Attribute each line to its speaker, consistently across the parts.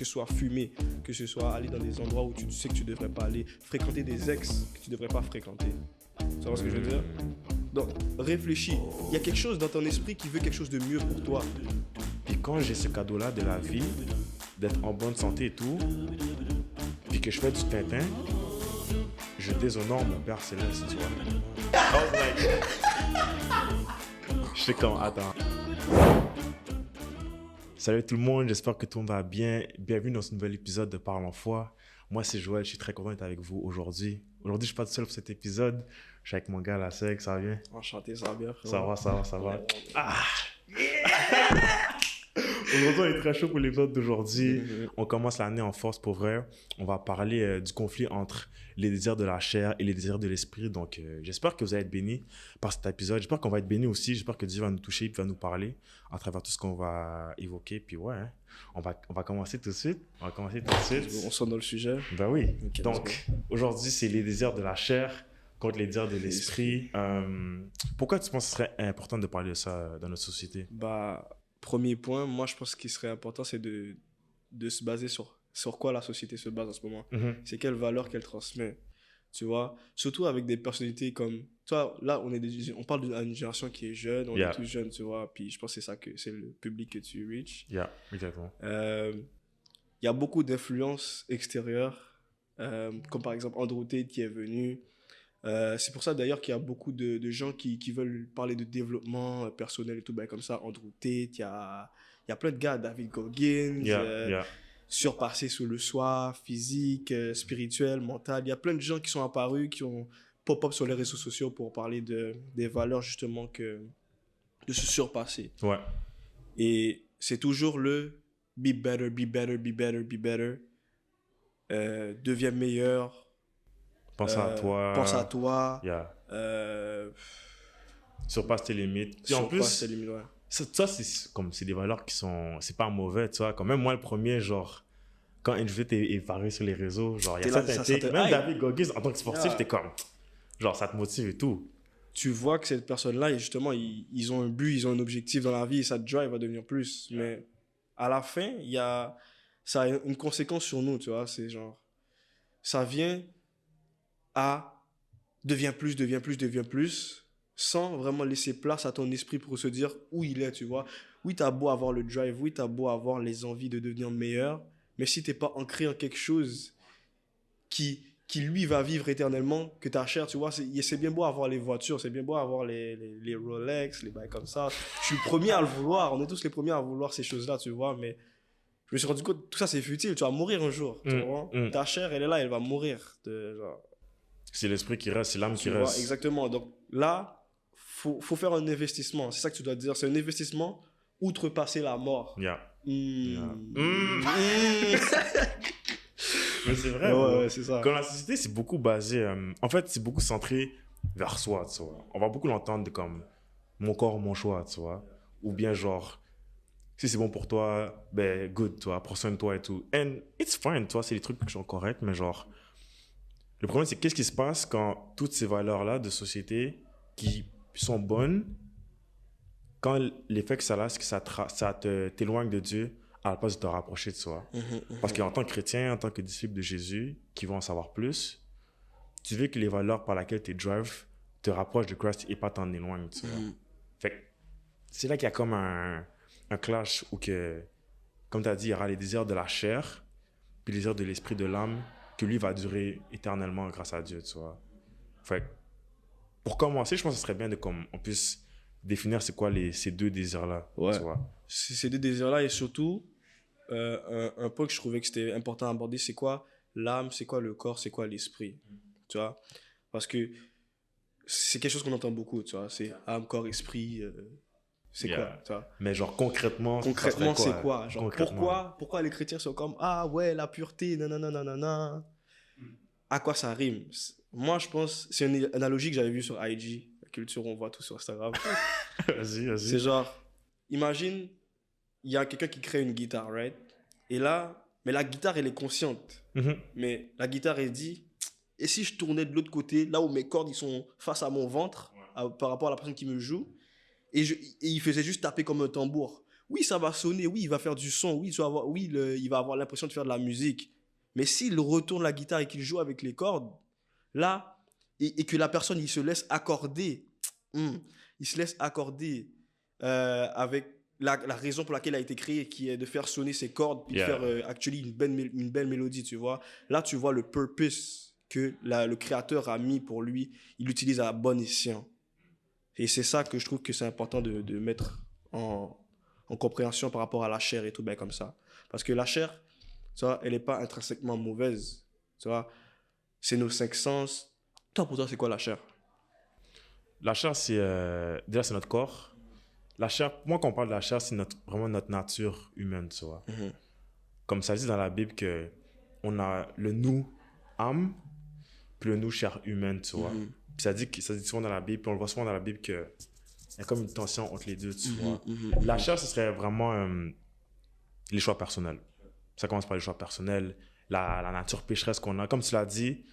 Speaker 1: que ce soit fumer, que ce soit aller dans des endroits où tu sais que tu devrais pas aller, fréquenter des ex que tu devrais pas fréquenter. Tu vois ce que je veux dire? Donc, réfléchis. Il y a quelque chose dans ton esprit qui veut quelque chose de mieux pour toi.
Speaker 2: Puis quand j'ai ce cadeau-là de la vie, d'être en bonne santé et tout, puis que je fais du Tintin, je déshonore mon Père Céleste, tu vois. Oh je sais comment, attends. Salut tout le monde, j'espère que tout le monde va bien. Bienvenue dans ce nouvel épisode de Parle en foi. Moi, c'est Joël, je suis très content d'être avec vous aujourd'hui. Aujourd'hui, je ne suis pas tout seul pour cet épisode. Je suis avec mon gars, la Sec, ça va bien?
Speaker 1: Enchanté, ça va bien, frère.
Speaker 2: Ça va. Ah! Aujourd'hui, on est très chaud pour l'épisode d'aujourd'hui. On commence l'année en force pour vrai. On va parler du conflit entre les désirs de la chair et les désirs de l'esprit. Donc, j'espère que vous allez être bénis par cet épisode. J'espère qu'on va être bénis aussi. J'espère que Dieu va nous toucher et va nous parler à travers tout ce qu'on va évoquer. Puis ouais, hein, on va commencer tout de suite.
Speaker 1: On sort dans le sujet.
Speaker 2: Ben oui.
Speaker 1: Okay,
Speaker 2: donc, aujourd'hui, c'est les désirs de la chair contre les désirs de l'esprit. Pourquoi tu penses que ce serait important de parler de ça dans notre société?
Speaker 1: Premier point, moi je pense qu'il serait important, c'est de se baser sur quoi la société se base en ce moment. C'est quelles valeurs qu'elle transmet, tu vois. Surtout avec des personnalités comme... Toi, là, on parle d'une génération qui est jeune, on est tous jeunes, tu vois. Puis je pense que c'est le public que tu reach.
Speaker 2: Exactement.
Speaker 1: Il y a beaucoup d'influences extérieures, comme par exemple Andrew Tate qui est venu. C'est pour ça d'ailleurs qu'il y a beaucoup de gens qui veulent parler de développement personnel et tout, ben comme ça, Andrew Tate, il y a plein de gars, David Goggins, surpassé sous le soi, physique, spirituel, mental. Il y a plein de gens qui sont apparus, qui ont pop-up sur les réseaux sociaux pour parler des valeurs justement de se surpasser.
Speaker 2: Ouais.
Speaker 1: Et c'est toujours le be better, be better, be better, be better. Deviens meilleur.
Speaker 2: Pense à toi. Surpasse tes limites. Et en plus,
Speaker 1: tes limites, ouais.
Speaker 2: ça c'est des valeurs qui sont... C'est pas mauvais, tu vois. Quand même, moi, le premier, genre... Quand Andrew est paru sur les réseaux, genre, il y a certains... Même David Goggins, en tant que sportif, t'es comme... Genre, ça te motive et tout.
Speaker 1: Tu vois que cette personne-là, justement, ils ont un but, ils ont un objectif dans la vie, et ça te drive à devenir plus. Mais à la fin, ça a une conséquence sur nous, tu vois. C'est genre... Ça vient à deviens plus, sans vraiment laisser place à ton esprit pour se dire où il est, tu vois. Oui, t'as beau avoir le drive, oui, t'as beau avoir les envies de devenir meilleur, mais si t'es pas ancré en quelque chose qui lui va vivre éternellement, que ta chair, tu vois, c'est bien beau avoir les voitures, c'est bien beau avoir les Rolex, les bails comme ça. Je suis le premier à le vouloir, on est tous les premiers à vouloir ces choses-là, tu vois, mais je me suis rendu compte que tout ça c'est futile, tu vas mourir un jour, tu vois. Ta chair, elle est là, elle va mourir, genre.
Speaker 2: C'est l'esprit qui reste, c'est l'âme qui
Speaker 1: vois,
Speaker 2: reste.
Speaker 1: Exactement. Donc là, faut faire un investissement. C'est ça que tu dois te dire. C'est un investissement outrepasser la mort.
Speaker 2: Mais c'est vrai.
Speaker 1: Ouais, c'est ça.
Speaker 2: Quand la société, c'est beaucoup basé... en fait, c'est beaucoup centré vers soi, tu vois. On va beaucoup l'entendre comme mon corps, mon choix, tu vois. Ou bien genre, si c'est bon pour toi, ben good, tu vois. Prends soin de toi et tout. And it's fine, tu vois. C'est des trucs qui sont corrects, mais genre... Le problème, c'est qu'est-ce qui se passe quand toutes ces valeurs-là de société qui sont bonnes, quand l'effet que ça a, c'est que ça t'éloigne de Dieu à la place de te rapprocher de soi. Parce qu'en tant que chrétien, en tant que disciple de Jésus, qui va en savoir plus, tu veux que les valeurs par lesquelles tu drives te rapprochent de Christ et pas t'en éloignent, tu vois. Fait que c'est là qu'il y a comme un clash où que, comme tu as dit, il y aura les désirs de la chair, puis les désirs de l'esprit, de l'âme, que lui va durer éternellement grâce à Dieu, tu vois. Fait pour commencer, je pense que ce serait bien qu'on puisse définir c'est quoi ces deux désirs-là, tu vois.
Speaker 1: Ces deux désirs-là, et surtout, un point que je trouvais que c'était important à aborder, c'est quoi l'âme, c'est quoi le corps, c'est quoi l'esprit, tu vois. Parce que c'est quelque chose qu'on entend beaucoup, tu vois. C'est âme, corps, esprit, c'est quoi, tu vois.
Speaker 2: Mais genre concrètement
Speaker 1: c'est quoi genre, pourquoi les chrétiens sont comme ah ouais la pureté nanana à quoi ça rime? Moi je pense c'est une analogie que j'avais vue sur IG, la culture on voit tout sur Instagram.
Speaker 2: Vas-y.
Speaker 1: C'est genre imagine il y a quelqu'un qui crée une guitare, right? Et là mais la guitare elle est consciente, mais la guitare elle dit et si je tournais de l'autre côté là où mes cordes ils sont face à mon ventre par rapport à la personne qui me joue. Et il faisait juste taper comme un tambour. oui, ça va sonner, oui, il va faire du son, oui, il va avoir l'impression de faire de la musique. Mais s'il retourne la guitare et qu'il joue avec les cordes, là, et que la personne, il se laisse accorder, il se laisse accorder avec la raison pour laquelle il a été créé, qui est de faire sonner ses cordes, puis de faire actually une belle mélodie, tu vois. Là, tu vois le purpose que le créateur a mis pour lui, il l'utilise à bon escient. Et c'est ça que je trouve que c'est important de mettre en compréhension par rapport à la chair et tout, ben comme ça. Parce que la chair, tu vois, elle n'est pas intrinsèquement mauvaise, tu vois. C'est nos 5 sens. Toi, pour toi, c'est quoi la chair?
Speaker 2: La chair, c'est déjà c'est notre corps. La chair, moi quand on parle de la chair, c'est vraiment notre nature humaine, tu vois. Comme ça dit dans la Bible que on a le nous âme, puis le nous chair humaine, tu vois. Puis ça dit souvent dans la Bible, puis on le voit souvent dans la Bible que il y a comme une tension entre les deux, tu vois. La chair, ce serait vraiment les choix personnels. Ça commence par les choix personnels, la nature pécheresse qu'on a. Comme tu l'as dit,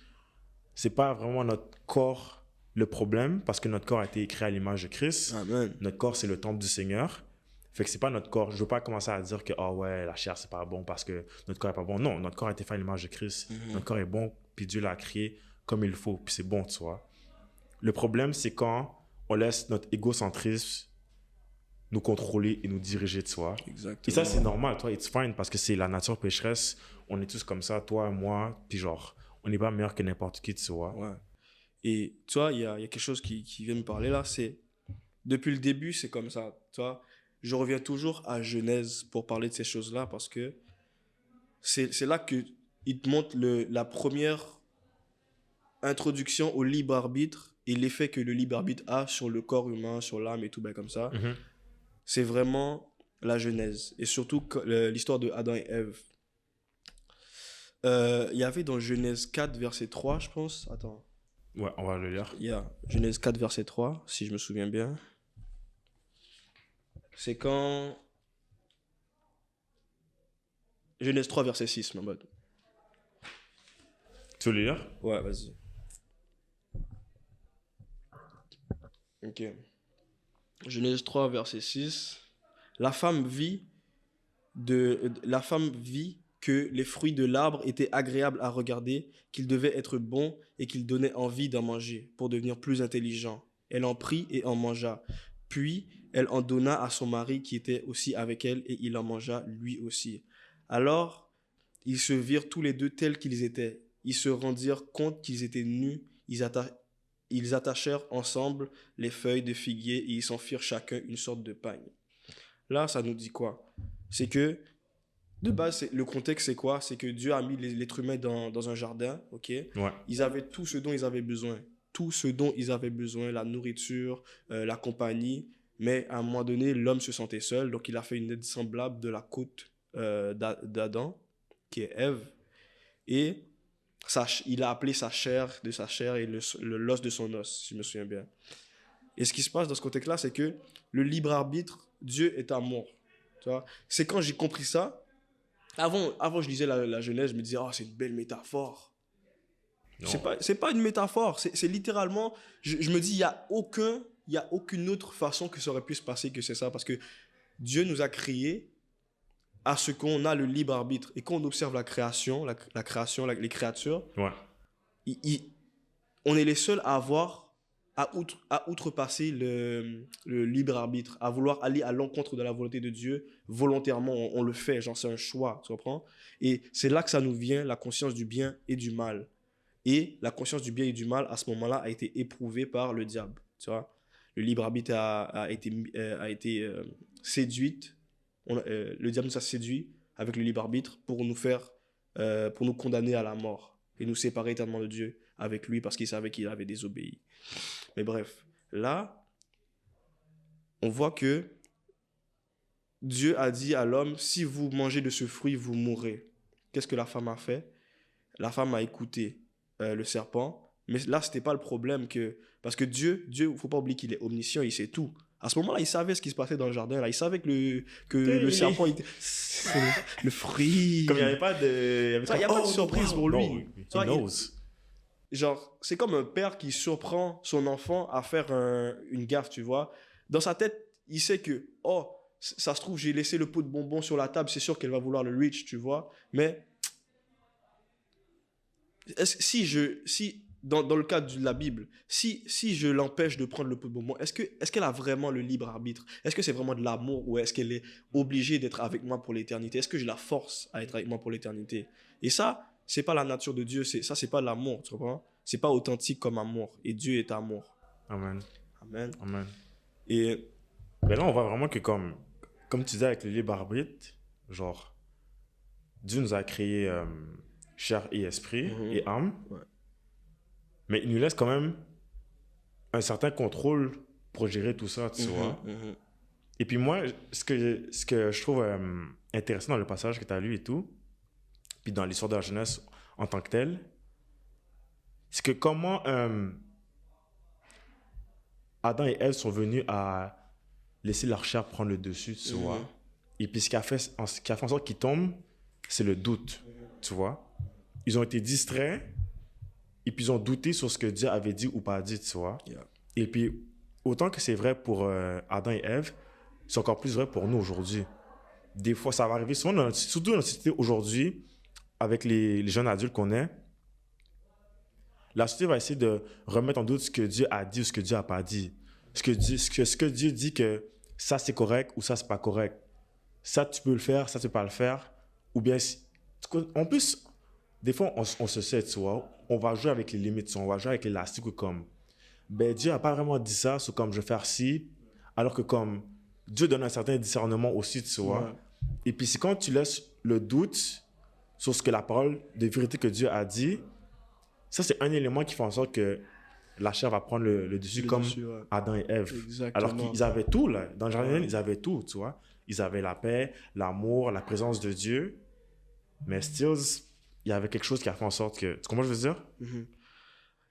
Speaker 2: c'est pas vraiment notre corps le problème, parce que notre corps a été créé à l'image de Christ.
Speaker 1: Amen.
Speaker 2: Notre corps, c'est le temple du Seigneur. Fait que c'est pas notre corps. Je veux pas commencer à dire que, ah ouais, la chair, c'est pas bon parce que notre corps est pas bon. Non, notre corps a été fait à l'image de Christ. Notre corps est bon, puis Dieu l'a créé comme il faut, puis c'est bon, tu vois. Le problème, c'est quand on laisse notre égocentrisme nous contrôler et nous diriger, tu vois.
Speaker 1: Exactement.
Speaker 2: Et ça, c'est normal, toi, it's fine, parce que c'est la nature pécheresse. On est tous comme ça, toi, moi, puis genre, on n'est pas meilleur que n'importe qui, tu vois.
Speaker 1: Ouais. Et tu vois, il y a quelque chose qui vient me parler là, c'est depuis le début, c'est comme ça. Tu vois, je reviens toujours à Genèse pour parler de ces choses-là parce que c'est là qu'il te montre la première introduction au libre arbitre et l'effet que le libre arbitre a sur le corps humain, sur l'âme et tout, ben comme ça. C'est vraiment la Genèse et surtout l'histoire de Adam et Ève. Il y avait dans Genèse 4, verset 3, je pense. Attends.
Speaker 2: Ouais, on va le lire.
Speaker 1: Il y a Genèse 4, verset 3, si je me souviens bien. C'est quand... Genèse 3, verset 6, ma mode.
Speaker 2: Tu veux le lire?
Speaker 1: Ouais, vas-y. Ok. Genèse 3, verset 6. La femme vit que les fruits de l'arbre étaient agréables à regarder, qu'ils devaient être bons et qu'ils donnaient envie d'en manger pour devenir plus intelligent. Elle en prit et en mangea. Puis, elle en donna à son mari qui était aussi avec elle et il en mangea lui aussi. Alors, ils se virent tous les deux tels qu'ils étaient. Ils se rendirent compte qu'ils étaient nus. Ils attachèrent ensemble les feuilles de figuier et ils s'en firent chacun une sorte de pagne. Là, ça nous dit quoi? C'est que de base, le contexte, c'est quoi? C'est que Dieu a mis l'être humain dans un jardin, ok?
Speaker 2: Ouais.
Speaker 1: Ils avaient tout ce dont ils avaient besoin. Tout ce dont ils avaient besoin, la nourriture, la compagnie. Mais à un moment donné, l'homme se sentait seul, donc il a fait une aide semblable de la côte d'Adam, qui est Ève. Et il a appelé sa chair de sa chair et l'os de son os, si je me souviens bien. Et ce qui se passe dans ce contexte-là, c'est que le libre arbitre, Dieu est amour. Tu vois? C'est quand j'ai compris ça. Avant, je lisais la Genèse, je me disais, oh, c'est une belle métaphore. C'est pas une métaphore, c'est littéralement, je me dis, il n'y a aucune autre façon que ça aurait pu se passer que c'est ça, parce que Dieu nous a créés à ce qu'on a le libre arbitre. Et quand on observe la création, les créatures,
Speaker 2: Ouais.
Speaker 1: on est les seuls à outrepasser le libre arbitre, à vouloir aller à l'encontre de la volonté de Dieu. Volontairement, on le fait, genre c'est un choix, tu comprends? Et c'est là que ça nous vient, la conscience du bien et du mal. Et la conscience du bien et du mal, à ce moment-là, a été éprouvée par le diable, tu vois? Le libre arbitre a été séduite. Le diable nous a séduit avec le libre arbitre pour nous condamner à la mort et nous séparer éternellement de Dieu avec lui parce qu'il savait qu'il avait désobéi. Mais bref, là, on voit que Dieu a dit à l'homme, si vous mangez de ce fruit, vous mourrez. Qu'est-ce que la femme a fait? La femme a écouté le serpent, mais là, c'était pas le problème parce que Dieu, faut pas oublier qu'il est omniscient, il sait tout. À ce moment-là, il savait ce qui se passait dans le jardin. Là, il savait que le serpent était le fruit.
Speaker 2: Comme il n'y avait pas de...
Speaker 1: Il n'y a pas de surprise pour lui.
Speaker 2: Non, he knows.
Speaker 1: Genre, c'est comme un père qui surprend son enfant à faire une gaffe, tu vois. Dans sa tête, il sait que, oh, Ça se trouve, j'ai laissé le pot de bonbons sur la table, c'est sûr qu'elle va vouloir le reach, tu vois. Mais si dans le cadre de la Bible, si je l'empêche de prendre le pot de bonbons, est-ce qu'elle a vraiment le libre arbitre? Est-ce que c'est vraiment de l'amour ou est-ce qu'elle est obligée d'être avec moi pour l'éternité? Est-ce que je la force à être avec moi pour l'éternité? Et ça, c'est pas la nature de Dieu, c'est pas l'amour, tu comprends? C'est pas authentique comme amour. Et Dieu est amour.
Speaker 2: Amen.
Speaker 1: Amen.
Speaker 2: Amen.
Speaker 1: Et
Speaker 2: Mais là, on voit vraiment que comme tu disais avec le libre arbitre, genre, Dieu nous a créé chair et esprit et âme,
Speaker 1: ouais.
Speaker 2: mais il nous laisse quand même un certain contrôle pour gérer tout ça, tu vois. Et puis moi, ce que je trouve intéressant dans le passage que tu as lu et tout, puis dans l'histoire de la jeunesse en tant que telle, c'est que comment Adam et Ève sont venus à laisser leur chair prendre le dessus, tu vois. Et puis ce qui a fait en sorte qu'ils tombent, c'est le doute, tu vois. Ils ont été distraits et puis ils ont douté sur ce que Dieu avait dit ou pas dit, tu vois.
Speaker 1: Yeah.
Speaker 2: Et puis, autant que c'est vrai pour Adam et Ève, c'est encore plus vrai pour nous aujourd'hui. Des fois, ça va arriver, surtout dans notre société aujourd'hui, avec les jeunes adultes qu'on est, la société va essayer de remettre en doute ce que Dieu a dit ou ce que Dieu n'a pas dit. Ce que Dieu dit que ça, c'est correct ou ça, c'est pas correct. Ça, tu peux le faire, ça, tu peux pas le faire. Ou bien, en plus, des fois, on se sait, tu vois, on va jouer avec les limites, on va jouer avec l'élastique ou comme, ben, Dieu n'a pas vraiment dit ça, c'est comme je vais faire ci, alors que comme Dieu donne un certain discernement aussi, tu vois. Ouais. Et puis, c'est quand tu laisses le doute sur ce que la parole de vérité que Dieu a dit, ça, c'est un élément qui fait en sorte que la chair va prendre le dessus comme ouais. Adam et Ève. Exactement. Alors qu'ils avaient tout, là. Dans le jardin, ils avaient tout, tu vois. Ils avaient la paix, l'amour, la présence de Dieu. Mais still, il y avait quelque chose qui a fait en sorte que... Tu comprends ce que je veux dire?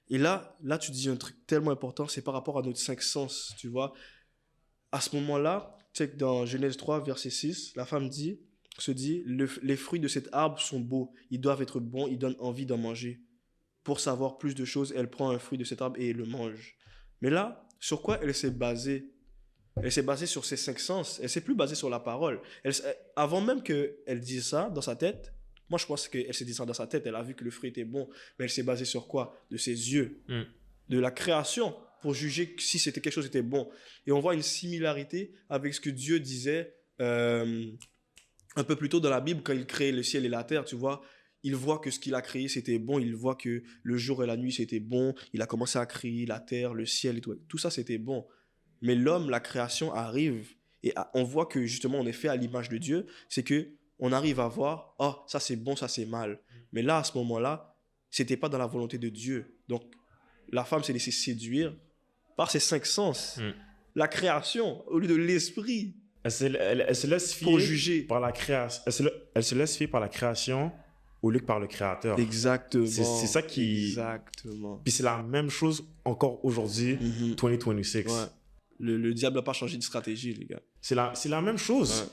Speaker 1: Et là, tu dis un truc tellement important, c'est par rapport à notre cinq sens, tu vois. À ce moment-là, tu sais que dans Genèse 3, verset 6, la femme se dit, les fruits de cet arbre sont beaux, ils doivent être bons, ils donnent envie d'en manger. Pour savoir plus de choses, elle prend un fruit de cet arbre et elle le mange. Mais là, sur quoi elle s'est basée? Elle s'est basée sur ses cinq sens. Elle s'est plus basée sur la parole. Avant même qu'elle dise ça dans sa tête, moi je pense qu'elle s'est dit ça dans sa tête, elle a vu que le fruit était bon, mais elle s'est basée sur quoi? De ses yeux, de la création, pour juger si c'était quelque chose qui était bon. Et on voit une similarité avec ce que Dieu disait un peu plus tôt dans la Bible, quand il créait le ciel et la terre, tu vois. Il voit que ce qu'il a créé, c'était bon. Il voit que le jour et la nuit, c'était bon. Il a commencé à créer la terre, le ciel et tout. Tout ça, c'était bon. Mais l'homme, la création arrive. Et on voit que, justement, on est fait à l'image de Dieu. C'est qu'on arrive à voir, oh, ça c'est bon, ça c'est mal. Mais là, à ce moment-là, c'était pas dans la volonté de Dieu. Donc, la femme s'est laissée séduire par ses cinq sens. La création, au lieu de l'esprit.
Speaker 2: Elle se laisse fier
Speaker 1: pour juger.
Speaker 2: Par la création. Elle se laisse fier par la création au lieu que par le créateur.
Speaker 1: Exactement.
Speaker 2: C'est ça qui...
Speaker 1: Exactement.
Speaker 2: Puis c'est la même chose encore aujourd'hui, 2026.
Speaker 1: Ouais. Le diable n'a pas changé de stratégie, les gars.
Speaker 2: C'est la même chose. Ouais.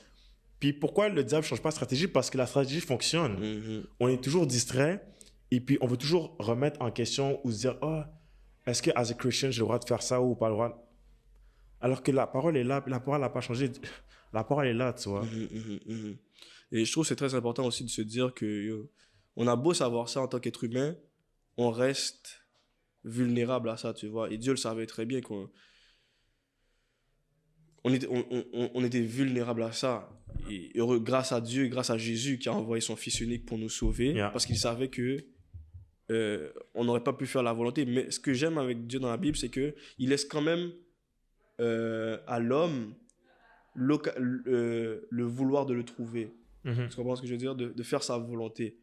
Speaker 2: Puis pourquoi le diable ne change pas de stratégie? Parce que la stratégie fonctionne. On est toujours distrait et puis on veut toujours remettre en question ou se dire, oh, est-ce que as a Christian, j'ai le droit de faire ça ou pas le droit? Alors que la parole est là, la parole n'a pas changé. La parole est là, tu vois.
Speaker 1: Et je trouve que c'est très important aussi de se dire que on a beau savoir ça en tant qu'être humain, on reste vulnérable à ça, tu vois. Et Dieu le savait très bien qu'on était vulnérable à ça. Et heureux, grâce à Dieu, grâce à Jésus qui a envoyé son Fils unique pour nous sauver, parce qu'il savait que on n'aurait pas pu faire la volonté. Mais ce que j'aime avec Dieu dans la Bible, c'est qu'il laisse quand même à l'homme le vouloir de le trouver. Tu comprends ce que je veux dire? De faire sa volonté.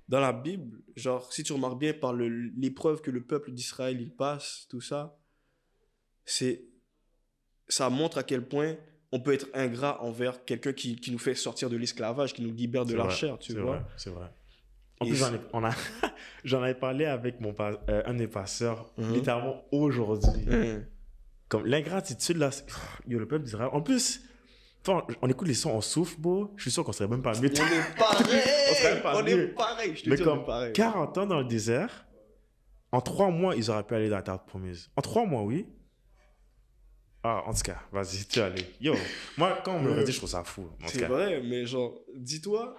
Speaker 1: Dans la Bible, genre, si tu remarques bien par l'épreuve que le peuple d'Israël il passe, tout ça, ça montre à quel point on peut être ingrat envers quelqu'un qui nous fait sortir de l'esclavage, qui nous libère de la chair, tu vois.
Speaker 2: C'est vrai. En plus, j'en avais parlé avec un de mes pasteurs, littéralement aujourd'hui. Comme l'ingratitude, là, le peuple d'Israël. En plus, on écoute les sons, on souffle, beau. Je suis sûr qu'on serait même pas mieux.
Speaker 1: On est pareil. on est pareil. Je te dis, on est pareil.
Speaker 2: 40 ans dans le désert, en 3 mois, ils auraient pu aller dans la terre promise. En 3 mois, oui. Ah, en tout cas, vas-y, tu es allé. Yo, moi, quand on me le redit, je trouve ça fou. En tout
Speaker 1: C'est
Speaker 2: cas.
Speaker 1: vrai, mais genre, dis-toi,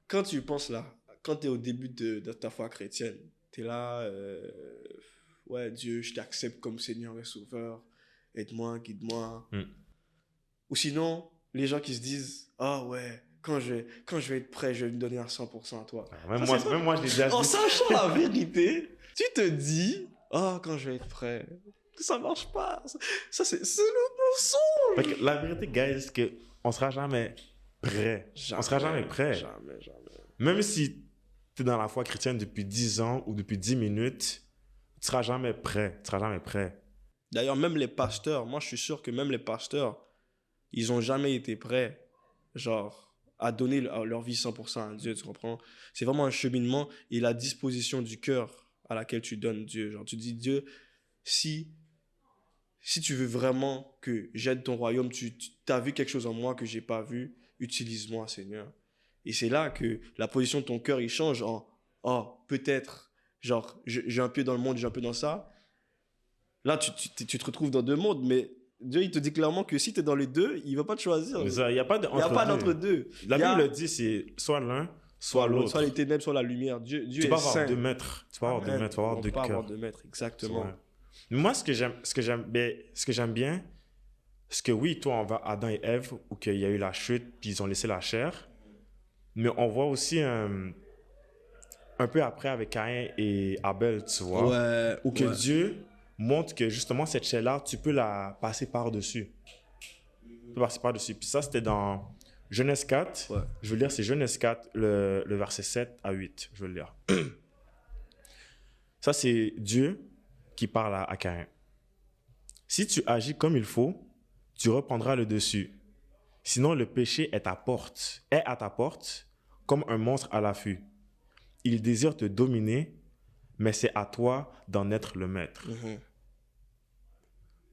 Speaker 1: quand tu penses là, quand tu es au début de ta foi chrétienne, tu es là, ouais, Dieu, je t'accepte comme Seigneur et Sauveur, aide-moi, guide-moi.
Speaker 2: Hmm.
Speaker 1: Ou sinon, les gens qui se disent, ah ouais, quand je vais être prêt, je vais me donner à 100% à toi.
Speaker 2: Même,
Speaker 1: Ça,
Speaker 2: moi,
Speaker 1: c'est pas-
Speaker 2: même moi, je l'ai déjà
Speaker 1: En
Speaker 2: dit.
Speaker 1: sachant la vérité, tu te dis, ah, quand je vais être prêt, ça marche pas. C'est le mensonge.
Speaker 2: Fait que la vérité, guys, c'est qu'on sera jamais prêt. On sera jamais prêt.
Speaker 1: Jamais, jamais.
Speaker 2: Même si tu es dans la foi chrétienne depuis 10 ans ou depuis 10 minutes, tu seras jamais prêt. Tu seras jamais prêt.
Speaker 1: D'ailleurs, même les pasteurs, moi je suis sûr que même les pasteurs, ils ont jamais été prêts, genre, à donner leur vie 100% à Dieu, tu comprends? C'est vraiment un cheminement et la disposition du cœur à laquelle tu donnes Dieu. Genre, tu dis, Dieu, si, si tu veux vraiment que j'aide ton royaume, tu as vu quelque chose en moi que j'ai pas vu, utilise-moi, Seigneur. Et c'est là que la position de ton cœur, il change en, oh, peut-être, genre, j'ai un pied dans le monde, j'ai un peu dans ça. Là, tu te retrouves dans deux mondes, mais Dieu, il te dit clairement que si tu es dans les deux, il ne va pas te choisir.
Speaker 2: Mais ça, il n'y a pas
Speaker 1: Il n'y a pas d'entre deux.
Speaker 2: La
Speaker 1: Il y a
Speaker 2: Bible le dit, c'est soit l'un, soit l'autre.
Speaker 1: Soit les ténèbres, soit la lumière. Dieu
Speaker 2: Tu
Speaker 1: est
Speaker 2: peux avoir
Speaker 1: saint.
Speaker 2: 2 mètres. Tu peux avoir 2
Speaker 1: Amen.
Speaker 2: mètres, tu peux avoir
Speaker 1: On
Speaker 2: 2
Speaker 1: peut avoir
Speaker 2: cœurs.
Speaker 1: 2 mètres, exactement.
Speaker 2: Ouais. Mais moi, ce que j'aime bien, c'est que oui, toi, on va Adam et Ève, où qu'il y a eu la chute, puis ils ont laissé la chair. Mais on voit aussi un peu après avec Caïn et Abel, tu vois.
Speaker 1: Ouais.
Speaker 2: Où que
Speaker 1: ouais.
Speaker 2: Dieu montre que justement, cette chair-là, tu peux la passer par-dessus. Tu peux passer par-dessus. Puis ça, c'était dans Genèse 4.
Speaker 1: Ouais.
Speaker 2: Je veux lire, c'est Genèse 4, le verset 7 à 8. Je veux le lire. Ça, c'est Dieu qui parle à Caïn. Si tu agis comme il faut, tu reprendras le dessus. Sinon, le péché est à ta porte, comme un monstre à l'affût. Il désire te dominer, mais c'est à toi d'en être le maître.
Speaker 1: Mhm.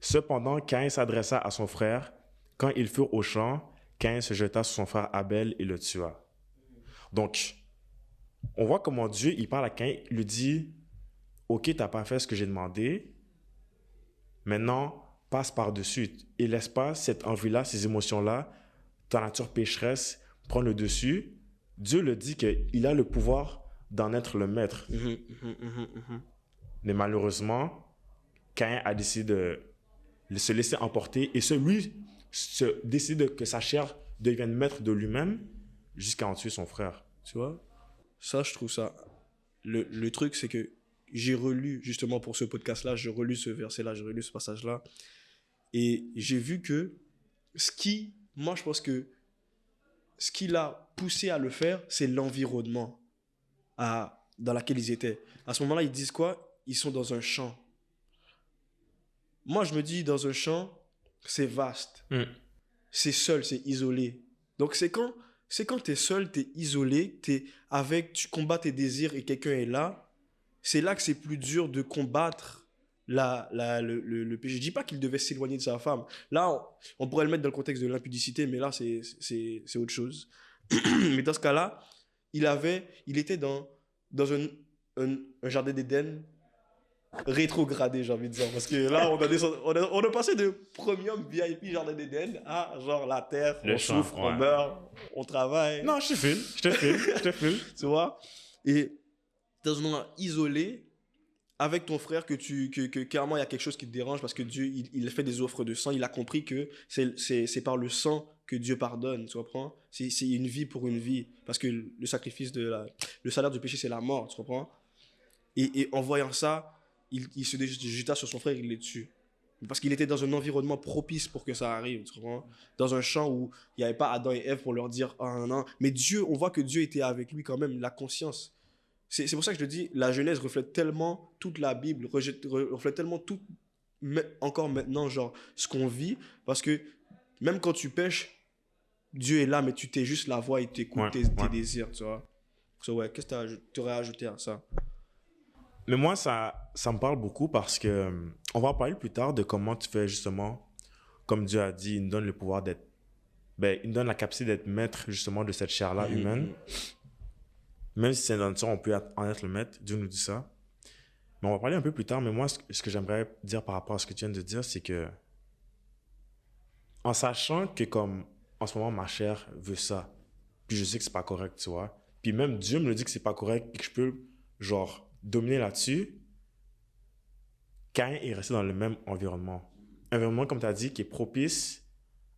Speaker 2: Cependant, Caïn s'adressa à son frère. Quand ils furent au champ, Caïn se jeta sur son frère Abel et le tua. Donc, on voit comment Dieu, il parle à Caïn, il lui dit, « Ok, tu n'as pas fait ce que j'ai demandé. Maintenant, passe par-dessus et laisse pas cette envie-là, ces émotions-là, ta nature pécheresse, prendre le dessus. » Dieu le dit qu'il a le pouvoir d'en être le maître.
Speaker 1: Mhm, mhm, mhm, mhm.
Speaker 2: Mais malheureusement, Caïn a décidé de se laisser emporter et décide que sa chair devienne maître de lui-même jusqu'à en tuer son frère.
Speaker 1: Tu vois? Ça, je trouve ça. Le truc, c'est que j'ai relu, justement pour ce podcast-là, j'ai relu ce verset-là, j'ai relu ce passage-là. Et j'ai vu que moi, je pense que ce qui l'a poussé à le faire, c'est l'environnement dans lequel ils étaient. À ce moment-là, ils disent quoi? Ils sont dans un champ. Moi, je me dis, dans un champ, c'est vaste. C'est seul, c'est isolé. Donc, c'est quand tu es seul, tu es isolé, tu combats tes désirs et quelqu'un est là, c'est là que c'est plus dur de combattre le péché. Je dis pas qu'il devait s'éloigner de sa femme. Là, on pourrait le mettre dans le contexte de l'impudicité, mais là, c'est autre chose. Mais dans ce cas-là, il était dans un jardin d'Éden rétrogradé, j'ai envie de dire. Parce que là, on a passé de premium VIP jardin d'Éden à genre la terre,
Speaker 2: Le
Speaker 1: on
Speaker 2: champ,
Speaker 1: souffre,
Speaker 2: ouais.
Speaker 1: on meurt, on travaille.
Speaker 2: Non, je te file.
Speaker 1: Tu vois? Et dans un endroit isolé, avec ton frère, que clairement il y a quelque chose qui te dérange parce que Dieu, il fait des offres de sang, il a compris que c'est par le sang que Dieu pardonne, tu comprends? C'est une vie pour une vie. Parce que le salaire du péché, c'est la mort, tu comprends? Et en voyant ça, il se jeta sur son frère, il le tue. Parce qu'il était dans un environnement propice pour que ça arrive, tu comprends? Dans un champ où il n'y avait pas Adam et Ève pour leur dire « Ah, non, non ». Mais Dieu, on voit que Dieu était avec lui quand même, la conscience. C'est pour ça que je te dis, la Genèse reflète tellement toute la Bible, reflète tellement tout, encore maintenant, genre, ce qu'on vit. Parce que même quand tu pêches, Dieu est là, mais tu t'es juste la voix, il t'écoute tes désirs, tu vois. Ouais, qu'est-ce que tu aurais ajouté à ça?
Speaker 2: Mais moi, ça me parle beaucoup parce que on va en parler plus tard de comment tu fais justement, comme Dieu a dit, il nous donne le pouvoir il nous donne la capacité d'être maître justement de cette chair-là humaine. Même si c'est dans le temps, on peut en être le maître, Dieu nous dit ça. Mais on va parler un peu plus tard, mais moi, ce que j'aimerais dire par rapport à ce que tu viens de dire, c'est que en sachant que comme en ce moment ma chair veut ça, puis je sais que c'est pas correct, tu vois. Puis même Dieu me le dit que c'est pas correct et que je peux genre dominer là-dessus. Caïn est resté dans le même environnement. Environnement, comme tu as dit, qui est propice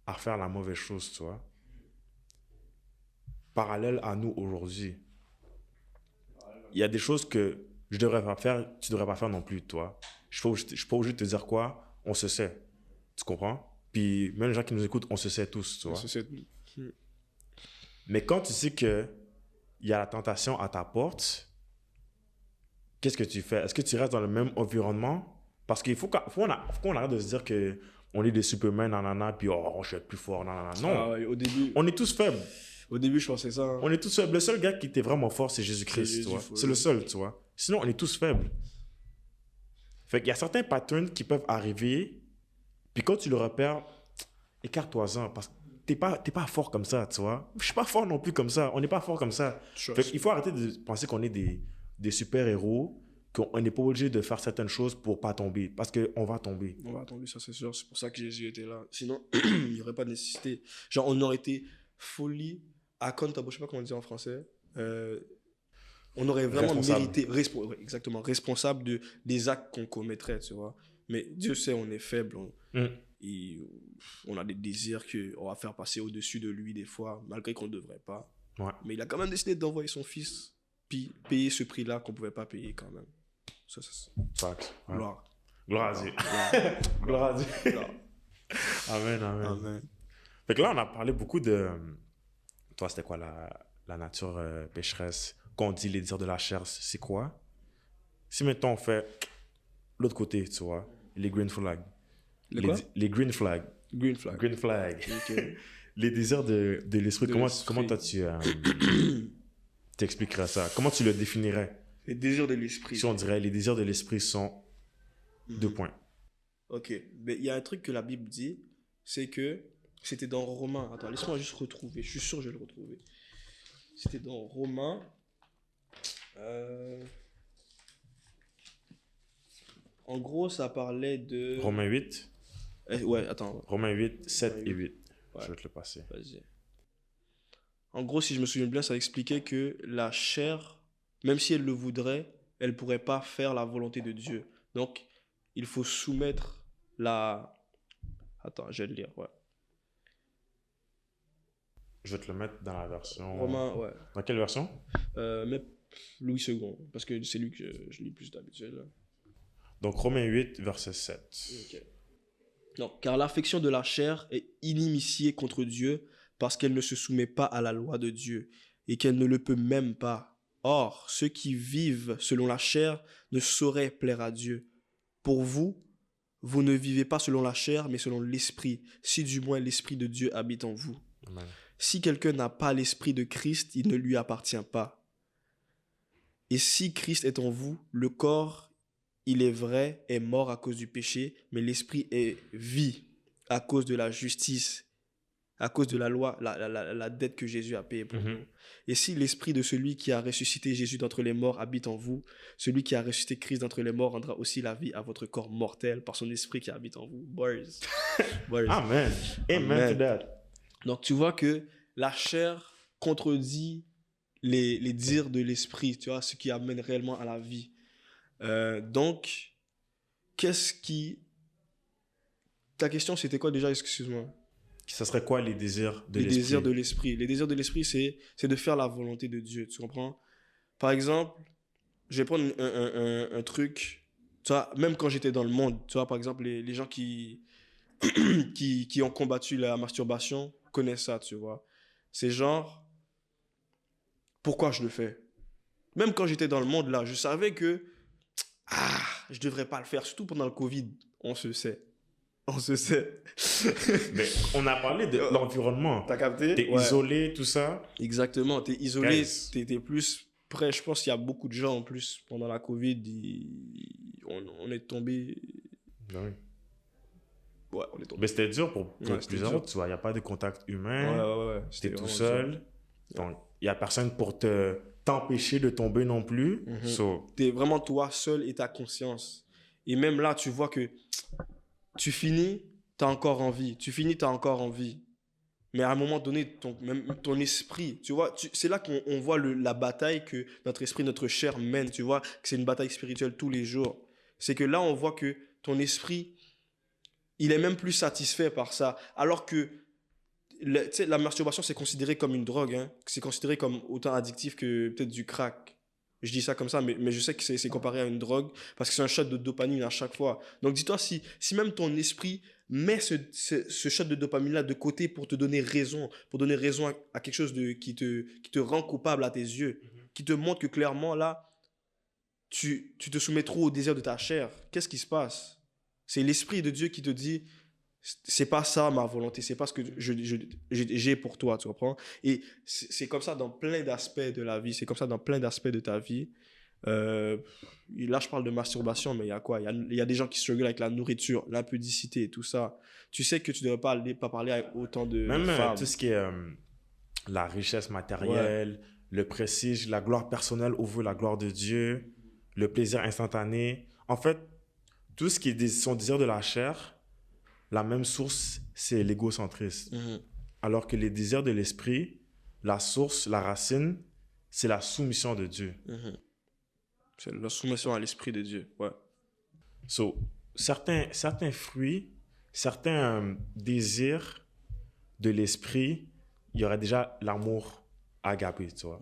Speaker 2: à faire la mauvaise chose, tu vois. Parallèle à nous aujourd'hui. Il y a des choses que je devrais pas faire, tu devrais pas faire non plus, toi. Je suis pas obligé de te dire quoi, on se sait. Tu comprends? Puis même les gens qui nous écoutent, on se sait tous, tu vois. Mais quand tu sais que il y a la tentation à ta porte, qu'est-ce que tu fais? Est-ce que tu restes dans le même environnement? Parce qu'il faut qu'on arrête de se dire que on est des Superman, nanana, puis oh, je vais être plus fort, nanana. Non,
Speaker 1: Ah ouais, au début,
Speaker 2: on est tous faibles.
Speaker 1: je pensais ça. Hein.
Speaker 2: On est tous faibles. Le seul gars qui était vraiment fort, c'est Jésus-Christ, tu vois. C'est le seul, tu vois. Sinon, on est tous faibles. Fait qu'il y a certains patterns qui peuvent arriver, puis quand tu le repères, écarte-toi-en, parce que t'es pas fort comme ça, tu vois. Je suis pas fort non plus comme ça. On n'est pas fort comme ça. Fait qu'il faut arrêter de penser qu'on est des super-héros, qu'on n'est pas obligé de faire certaines choses pour pas tomber, parce qu'on va tomber.
Speaker 1: On va tomber, ça c'est sûr. C'est pour ça que Jésus était là. Sinon, il n'y aurait pas de nécessité. Genre, on aurait été fully accountable, je sais pas comment on dit en français. On aurait vraiment mérité, exactement, responsable des actes qu'on commettrait, tu vois. Mais Dieu sait, on est faible. On a des désirs qu'on va faire passer au-dessus de lui des fois, malgré qu'on ne devrait pas.
Speaker 2: Ouais.
Speaker 1: Mais il a quand même décidé d'envoyer son fils, puis payer ce prix-là qu'on ne pouvait pas payer quand même. Ça.
Speaker 2: Fact. Ouais.
Speaker 1: Gloire
Speaker 2: à Dieu. Gloire à Dieu. Amen. Fait que là, on a parlé beaucoup de... Toi, c'était quoi la nature pécheresse? Quand on dit les désirs de la chair, c'est quoi? Si maintenant on fait l'autre côté, tu vois, les green flags. Les green flags.
Speaker 1: Green flag.
Speaker 2: Green flag.
Speaker 1: Okay.
Speaker 2: Les désirs de l'esprit. Comment toi tu t'expliquerais ça? Comment tu le définirais?
Speaker 1: Les désirs de l'esprit.
Speaker 2: Si on dirait les désirs de l'esprit sont 2 points.
Speaker 1: Ok. Mais il y a un truc que la Bible dit, c'est que c'était dans Romains. Attends, laisse-moi juste retrouver. Je suis sûr que je vais le retrouver. C'était dans Romains. En gros, ça parlait de...
Speaker 2: Romains 8.
Speaker 1: Ouais, attends.
Speaker 2: Romains 8, 7 et 8. Ouais. Je vais te le passer.
Speaker 1: Vas-y. En gros, si je me souviens bien, ça expliquait que la chair, même si elle le voudrait, elle ne pourrait pas faire la volonté de Dieu. Donc, il faut soumettre la... Attends, je vais le lire, ouais.
Speaker 2: Je vais te le mettre dans la version...
Speaker 1: Romains, ouais.
Speaker 2: Dans quelle version?
Speaker 1: Mais Louis II, parce que c'est lui que je lis plus d'habitude.
Speaker 2: Donc, Romains 8, verset 7.
Speaker 1: Ok. Non, car l'affection de la chair est inimitiée contre Dieu parce qu'elle ne se soumet pas à la loi de Dieu et qu'elle ne le peut même pas. Or, ceux qui vivent selon la chair ne sauraient plaire à Dieu. Pour vous, vous ne vivez pas selon la chair, mais selon l'esprit, si du moins l'esprit de Dieu habite en vous.
Speaker 2: Amen.
Speaker 1: Si quelqu'un n'a pas l'esprit de Christ, il ne lui appartient pas. Et si Christ est en vous, le corps, il est vrai, est mort à cause du péché, mais l'esprit est vie à cause de la justice, à cause de la loi, la dette que Jésus a payée pour nous. Et si l'esprit de celui qui a ressuscité Jésus d'entre les morts habite en vous, celui qui a ressuscité Christ d'entre les morts rendra aussi la vie à votre corps mortel par son esprit qui habite en vous. Bars.
Speaker 2: Amen. Amen to that.
Speaker 1: Donc tu vois que la chair contredit les dires de l'esprit, tu vois, ce qui amène réellement à la vie. Donc, qu'est-ce qui... Ta question, c'était quoi déjà? Excuse-moi.
Speaker 2: Ça serait quoi les désirs de l'esprit?
Speaker 1: Les désirs de l'esprit. Les désirs de l'esprit, c'est de faire la volonté de Dieu, tu comprends? Par exemple, je vais prendre un truc, tu vois, même quand j'étais dans le monde, tu vois, par exemple, les gens qui ont combattu la masturbation connaissent ça, tu vois. C'est genre, pourquoi je le fais? Même quand j'étais dans le monde, là, je savais que je devrais pas le faire, surtout pendant le Covid. On se sait.
Speaker 2: Mais on a parlé de l'environnement.
Speaker 1: T'as capté?
Speaker 2: T'es isolé, tout ça.
Speaker 1: Exactement, t'es isolé, t'es plus près. Je pense qu'il y a beaucoup de gens en plus pendant la Covid. On est tombé.
Speaker 2: Oui.
Speaker 1: Ouais, on est tombé.
Speaker 2: Mais c'était dur pour plusieurs autres, tu vois. Il n'y a pas de contact humain.
Speaker 1: Ouais.
Speaker 2: T'es tout seul. Donc, il n'y a personne pour t'empêcher de tomber non plus.
Speaker 1: T'es vraiment toi seul et ta conscience. Et même là, tu vois que tu finis, t'as encore envie. Tu finis, t'as encore envie. Mais à un moment donné, même ton esprit, tu vois, c'est là qu'on voit la bataille que notre esprit, notre chair mène, tu vois, que c'est une bataille spirituelle tous les jours. C'est que là, on voit que ton esprit, il est même plus satisfait par ça. Alors que tu sais, la masturbation, c'est considéré comme une drogue, hein. C'est considéré comme autant addictif que peut-être du crack. Je dis ça comme ça, mais je sais que c'est comparé à une drogue parce que c'est un shot de dopamine à chaque fois. Donc dis-toi, si même ton esprit met ce shot de dopamine-là de côté pour te donner raison, pour donner raison à quelque chose qui te rend coupable à tes yeux, qui te montre que clairement, là, tu te soumets trop au désir de ta chair, qu'est-ce qui se passe? C'est l'Esprit de Dieu qui te dit, c'est pas ça ma volonté, c'est pas ce que j'ai pour toi, tu comprends? Et c'est comme ça dans plein d'aspects de la vie, c'est comme ça dans plein d'aspects de ta vie. Euh, Là, je parle de masturbation, mais il y a quoi? Il y a des gens qui struggle avec la nourriture, l'impudicité, tout ça. Tu sais que tu ne devrais pas parler avec autant de
Speaker 2: Même
Speaker 1: femmes.
Speaker 2: tout ce qui est la richesse
Speaker 1: Ouais.
Speaker 2: matérielle, le prestige, la gloire personnelle ouvre la gloire de Dieu, le plaisir instantané. En fait, tout ce qui est son désir de la chair, la même source, c'est l'égocentrisme.
Speaker 1: Mhm.
Speaker 2: Alors que les désirs de l'esprit, la source, la racine, c'est la soumission de Dieu.
Speaker 1: Mhm. C'est la soumission à l'Esprit de Dieu. Ouais.
Speaker 2: So, certains fruits, certains désirs de l'esprit, il y aurait déjà l'amour agapé, tu vois.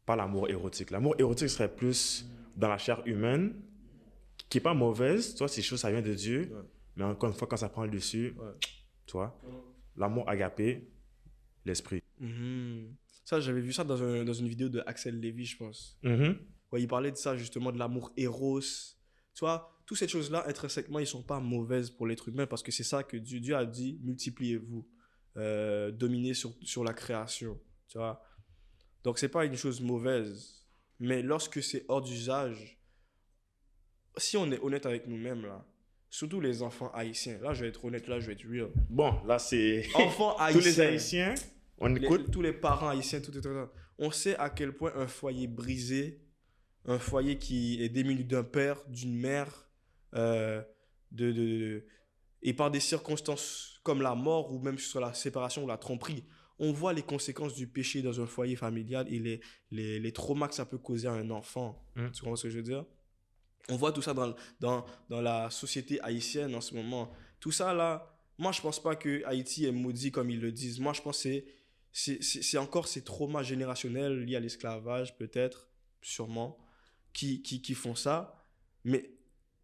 Speaker 2: Pas l'amour érotique. L'amour érotique serait plus dans la chair humaine, qui est pas mauvaise, tu vois, ces choses, ça vient de Dieu.
Speaker 1: Ouais.
Speaker 2: Mais encore une fois, quand ça prend le dessus,
Speaker 1: Ouais.
Speaker 2: tu vois, l'amour agapé, l'esprit.
Speaker 1: Mhm. Ça, j'avais vu ça dans une vidéo de Axel Lévy, je pense.
Speaker 2: Mhm.
Speaker 1: Ouais, il parlait de ça, justement, de l'amour éros. Tu vois, toutes ces choses-là, intrinsèquement, ils sont pas mauvaises pour l'être humain parce que c'est ça que Dieu a dit, multipliez-vous, dominez sur la création. Tu vois. Donc, c'est pas une chose mauvaise. Mais lorsque c'est hors d'usage, si on est honnête avec nous-mêmes, là, surtout les enfants haïtiens, là, je vais être honnête, là, je vais être real.
Speaker 2: Bon, là, c'est
Speaker 1: Enfants
Speaker 2: tous les
Speaker 1: haïtiens,
Speaker 2: Haïtiens, on écoute.
Speaker 1: tous les parents haïtiens, on sait à quel point un foyer brisé, un foyer qui est démuni d'un père, d'une mère, euh, et par des circonstances comme la mort ou même sur la séparation ou la tromperie, on voit les conséquences du péché dans un foyer familial et les traumas que ça peut causer à un enfant. Tu comprends ce que je veux dire? On voit tout ça dans la société haïtienne en ce moment. Tout ça là, moi je pense pas que Haïti est maudit comme ils le disent. Moi je pense que c'est encore ces traumas générationnels liés à l'esclavage peut-être, sûrement, qui font ça. Mais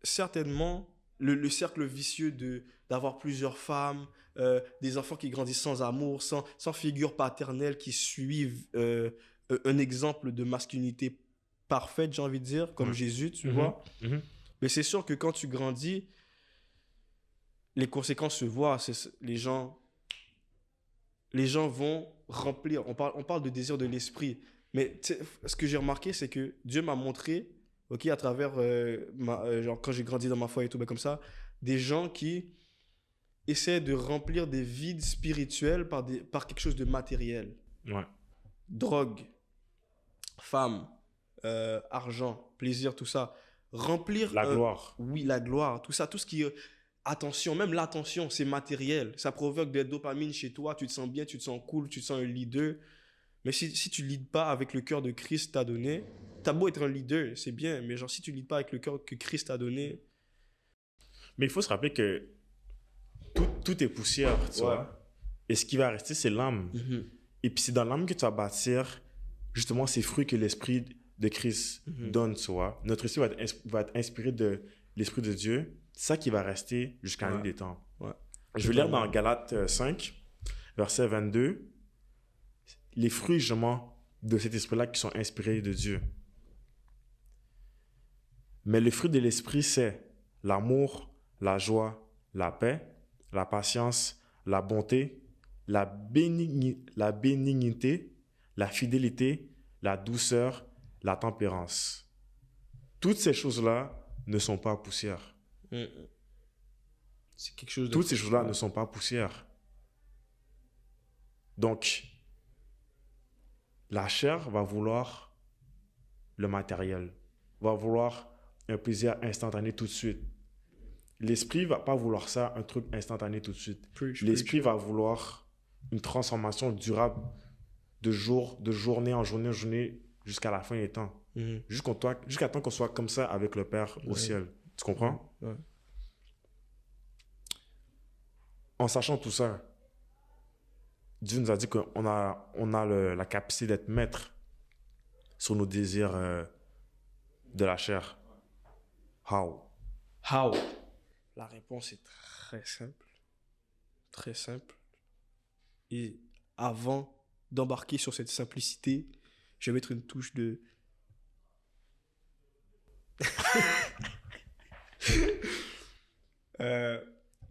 Speaker 1: certainement, le cercle vicieux d'avoir plusieurs femmes, des enfants qui grandissent sans amour, sans figure paternelle qui suivent un exemple de masculinité parfaite, j'ai envie de dire, comme
Speaker 2: Ouais.
Speaker 1: Jésus, tu
Speaker 2: Mhm.
Speaker 1: vois.
Speaker 2: Mhm.
Speaker 1: Mais c'est sûr que quand tu grandis, les conséquences se voient. Les gens vont remplir. On parle de désir de l'esprit. Mais ce que j'ai remarqué, c'est que Dieu m'a montré, ok, à travers, genre, quand j'ai grandi dans ma foi et tout, ben, comme ça, des gens qui essaient de remplir des vides spirituels par quelque chose de matériel.
Speaker 2: Ouais.
Speaker 1: Drogue, femme, argent, plaisir, tout ça. Remplir,
Speaker 2: La gloire.
Speaker 1: oui, la gloire, tout ça, tout ce qui est attention, même l'attention, c'est matériel. Ça provoque des dopamines chez toi, tu te sens bien, tu te sens cool, tu te sens un leader. Mais si tu ne leads pas avec le cœur de Christ t'a donné, t'as beau être un leader, c'est bien, mais genre si tu ne leads pas avec le cœur que Christ t'a donné,
Speaker 2: Mais il faut se rappeler que tout est poussière, tu
Speaker 1: ouais.
Speaker 2: vois. Et ce qui va rester, c'est l'âme. Et puis c'est dans l'âme que tu vas bâtir justement ces fruits que l'Esprit de Christ donne, tu vois. Notre esprit va être inspiré de l'Esprit de Dieu. C'est ça qui va rester jusqu'à la nuit des temps.
Speaker 1: Ouais.
Speaker 2: Je vais lire dans Galates 5, verset 22, les fruits justement de cet esprit-là qui sont inspirés de Dieu. Mais le fruit de l'esprit, c'est l'amour, la joie, la paix, la patience, la bonté, la bénignité, la fidélité, la douceur, la tempérance. Toutes ces choses-là ne sont pas poussières.
Speaker 1: C'est quelque chose de
Speaker 2: Toutes ces choses-là ne sont pas poussières. Donc, la chair va vouloir le matériel, va vouloir un plaisir instantané tout de suite. l'esprit va pas vouloir ça, un truc instantané tout de suite.
Speaker 1: Preach,
Speaker 2: L'esprit va vouloir une transformation durable de journée en journée, jusqu'à la fin des temps.
Speaker 1: preach.
Speaker 2: Jusqu'à temps qu'on soit comme ça avec le Père au ciel. Tu comprends?
Speaker 1: Ouais.
Speaker 2: En sachant tout ça, Dieu nous a dit qu'on a la capacité d'être maître sur nos désirs de la chair. How?
Speaker 1: How? La réponse est très simple. Très simple. Et avant d'embarquer sur cette simplicité, je vais mettre une touche de...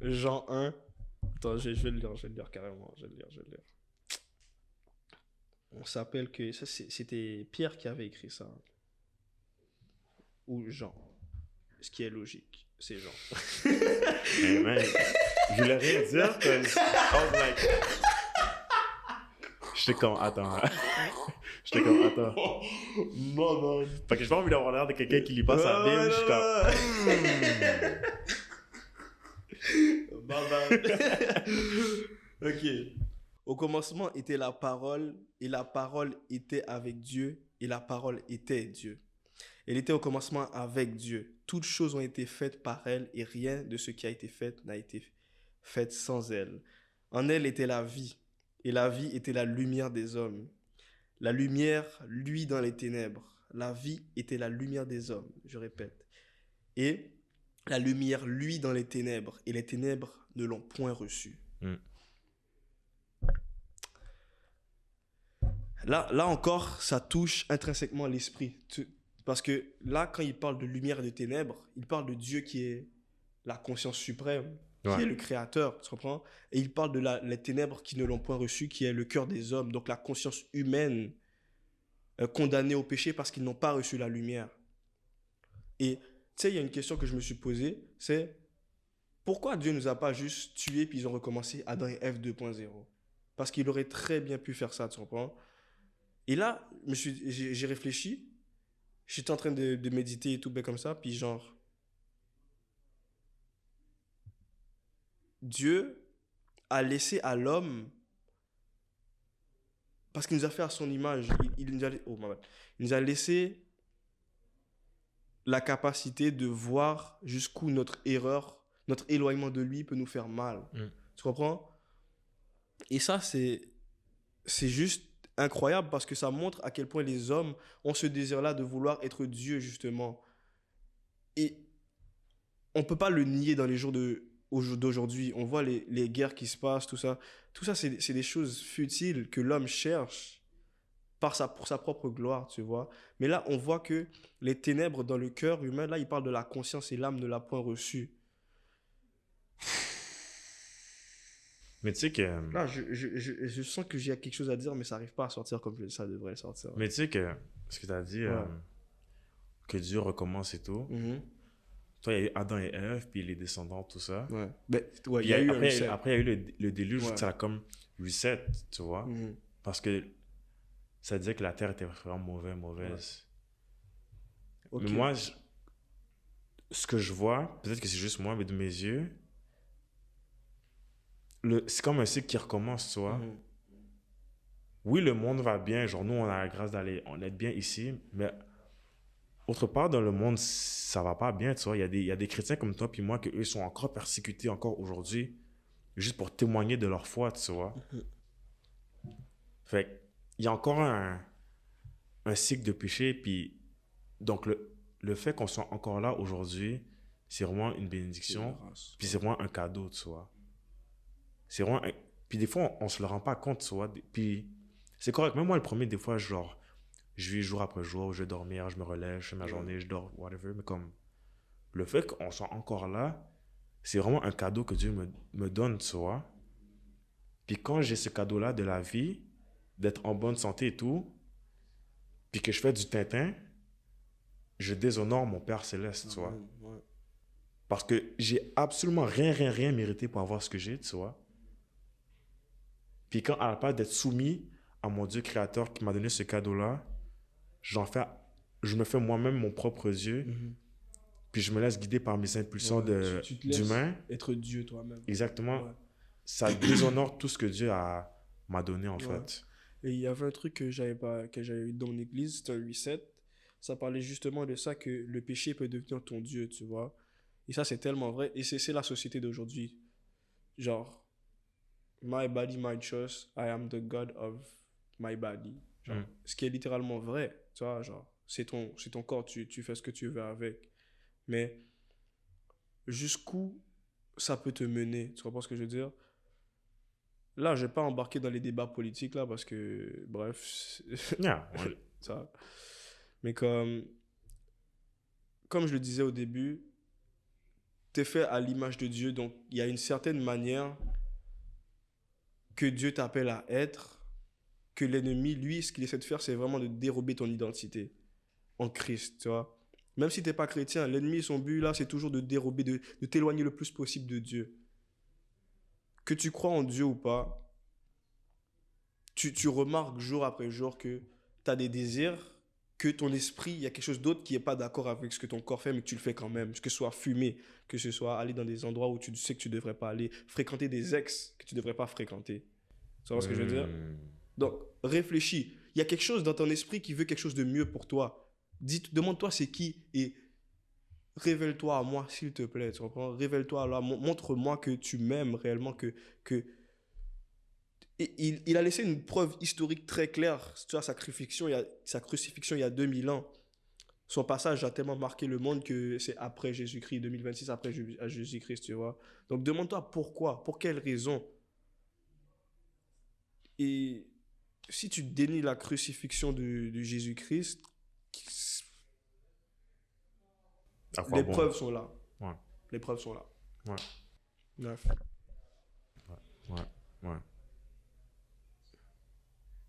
Speaker 1: Jean 1. Attends, je vais le lire carrément. Je vais le lire. On s'appelle que... Ça, c'était Pierre qui avait écrit ça. Ou Jean. Ce qui est logique. C'est Jean.
Speaker 2: Hey man, je voulais rien dire parce que I was like... J'étais comme, attends.
Speaker 1: Non.
Speaker 2: Fait que j'ai pas envie d'avoir l'air de quelqu'un qui lit pas sa Bible.
Speaker 1: Je suis comme... Ok. Au commencement était la parole, et la parole était avec Dieu, et la parole était Dieu. Elle était au commencement avec Dieu. Toutes choses ont été faites par elle, et rien de ce qui a été fait n'a été fait sans elle. En elle était la vie, et la vie était la lumière des hommes. La lumière, lui, dans les ténèbres. La vie était la lumière des hommes, je répète. Et la lumière, lui, dans les ténèbres, et les ténèbres ne l'ont point reçu. Là encore, ça touche intrinsèquement l'esprit. Parce que là, quand il parle de lumière et de ténèbres, il parle de Dieu qui est la conscience suprême, qui est le créateur, tu comprends? Et il parle de les ténèbres qui ne l'ont point reçu, qui est le cœur des hommes, donc la conscience humaine condamnée au péché parce qu'ils n'ont pas reçu la lumière. Et tu sais, il y a une question que je me suis posée, c'est pourquoi Dieu ne nous a pas juste tués puis ils ont recommencé Adam et Ève 2.0? Parce qu'il aurait très bien pu faire ça, tu comprends? Et là, j'ai réfléchi, j'étais en train de méditer et tout, ben comme ça, puis genre, Dieu a laissé à l'homme, parce qu'il nous a fait à son image, il nous a laissé la capacité de voir jusqu'où notre erreur, notre éloignement de lui peut nous faire mal. Tu comprends? Et ça, c'est juste incroyable parce que ça montre à quel point les hommes ont ce désir-là de vouloir être Dieu, justement. Et on ne peut pas le nier dans les jours d'aujourd'hui. On voit les guerres qui se passent, tout ça. Tout ça, c'est des choses futiles que l'homme cherche pour sa propre gloire, tu vois. Mais là, on voit que les ténèbres dans le cœur humain, là, il parle de la conscience et l'âme ne l'a point reçue.
Speaker 2: Mais tu sais que...
Speaker 1: Là, je sens que j'ai quelque chose à dire, mais ça n'arrive pas à sortir comme ça devrait sortir.
Speaker 2: Mais tu sais que ce que tu as dit, que Dieu recommence et tout, toi, il y a eu Adam et Ève, puis les descendants, tout ça.
Speaker 1: Ouais. Il y a eu un reset.
Speaker 2: Après, il y a eu le déluge, ça a comme reset, tu vois. Parce que ça disait que la terre était vraiment mauvaise. Okay. Mais moi, ce que je vois, peut-être que c'est juste moi, mais de mes yeux, c'est comme un cycle qui recommence, tu vois. Oui, le monde va bien, genre nous, on a la grâce on est bien ici, mais autre part dans le monde, ça va pas bien, tu vois. Il y a des chrétiens comme toi puis moi qui eux sont encore persécutés encore aujourd'hui, juste pour témoigner de leur foi, tu vois. Fait il y a encore un cycle de péché, puis donc le fait qu'on soit encore là aujourd'hui, c'est vraiment une bénédiction, puis c'est vraiment un cadeau, tu vois. C'est vraiment puis des fois on se le rend pas compte, tu vois. Puis c'est correct, même moi le premier, des fois genre je vis jour après jour, je vais dormir, je me relève, je fais ma journée, je dors, whatever, mais comme le fait qu'on soit encore là, c'est vraiment un cadeau que Dieu me donne, tu vois. Puis quand j'ai ce cadeau-là de la vie, d'être en bonne santé et tout, puis que je fais du Tintin, je déshonore mon Père Céleste, tu vois. Parce que j'ai absolument rien mérité pour avoir ce que j'ai, tu vois. Puis quand à la place d'être soumis à mon Dieu créateur qui m'a donné ce cadeau-là, je me fais moi-même mon propre Dieu. puis je me laisse guider par mes impulsions
Speaker 1: tu te laisses
Speaker 2: d'humain,
Speaker 1: être Dieu toi-même.
Speaker 2: exactement,
Speaker 1: Ouais.
Speaker 2: ça déshonore tout ce que Dieu m'a donné, en
Speaker 1: Ouais.
Speaker 2: fait.
Speaker 1: Et il y avait un truc que j'avais eu dans mon église, c'était un reset. Ça parlait justement de ça, que le péché peut devenir ton Dieu, tu vois. Et ça, c'est tellement vrai. Et c'est la société d'aujourd'hui. Genre, my body, my choice, I am the God of my body. Genre,
Speaker 2: Mm.
Speaker 1: ce qui est littéralement vrai, tu vois, genre, c'est ton corps, tu fais ce que tu veux avec. Mais jusqu'où ça peut te mener, tu comprends ce que je veux dire? Là, je vais pas embarquer dans les débats politiques, là, parce que, bref,
Speaker 2: Yeah,
Speaker 1: ça. Mais comme je le disais au début, t'es fait à l'image de Dieu, donc il y a une certaine manière que Dieu t'appelle à être, que l'ennemi, lui, ce qu'il essaie de faire, c'est vraiment de dérober ton identité en Christ, tu vois. Même si t'es pas chrétien, l'ennemi, son but, là, c'est toujours de dérober, de t'éloigner le plus possible de Dieu. Que tu crois en Dieu ou pas, tu remarques jour après jour que tu as des désirs, que ton esprit, il y a quelque chose d'autre qui n'est pas d'accord avec ce que ton corps fait, mais que tu le fais quand même. Que ce soit fumer, que ce soit aller dans des endroits où tu sais que tu ne devrais pas aller, fréquenter des ex que tu ne devrais pas fréquenter. Tu vois ce que je veux dire? Donc, réfléchis. Il y a quelque chose dans ton esprit qui veut quelque chose de mieux pour toi. Demande-toi c'est qui et révèle-toi à moi, s'il te plaît. Tu comprends? Révèle-toi là, montre-moi que tu m'aimes réellement, que et il a laissé une preuve historique très claire. Tu vois, sa crucifixion il y a 2000 ans. Son passage a tellement marqué le monde que c'est après Jésus-Christ, 2026 après Jésus-Christ, tu vois. Donc demande-toi pourquoi, pour quelle raison. Et si tu dénies la crucifixion de Jésus-Christ,
Speaker 2: À quoi
Speaker 1: les
Speaker 2: bon?
Speaker 1: preuves sont là.
Speaker 2: Ouais.
Speaker 1: Les preuves sont là.
Speaker 2: Ouais.
Speaker 1: Bref.
Speaker 2: Ouais. Ouais.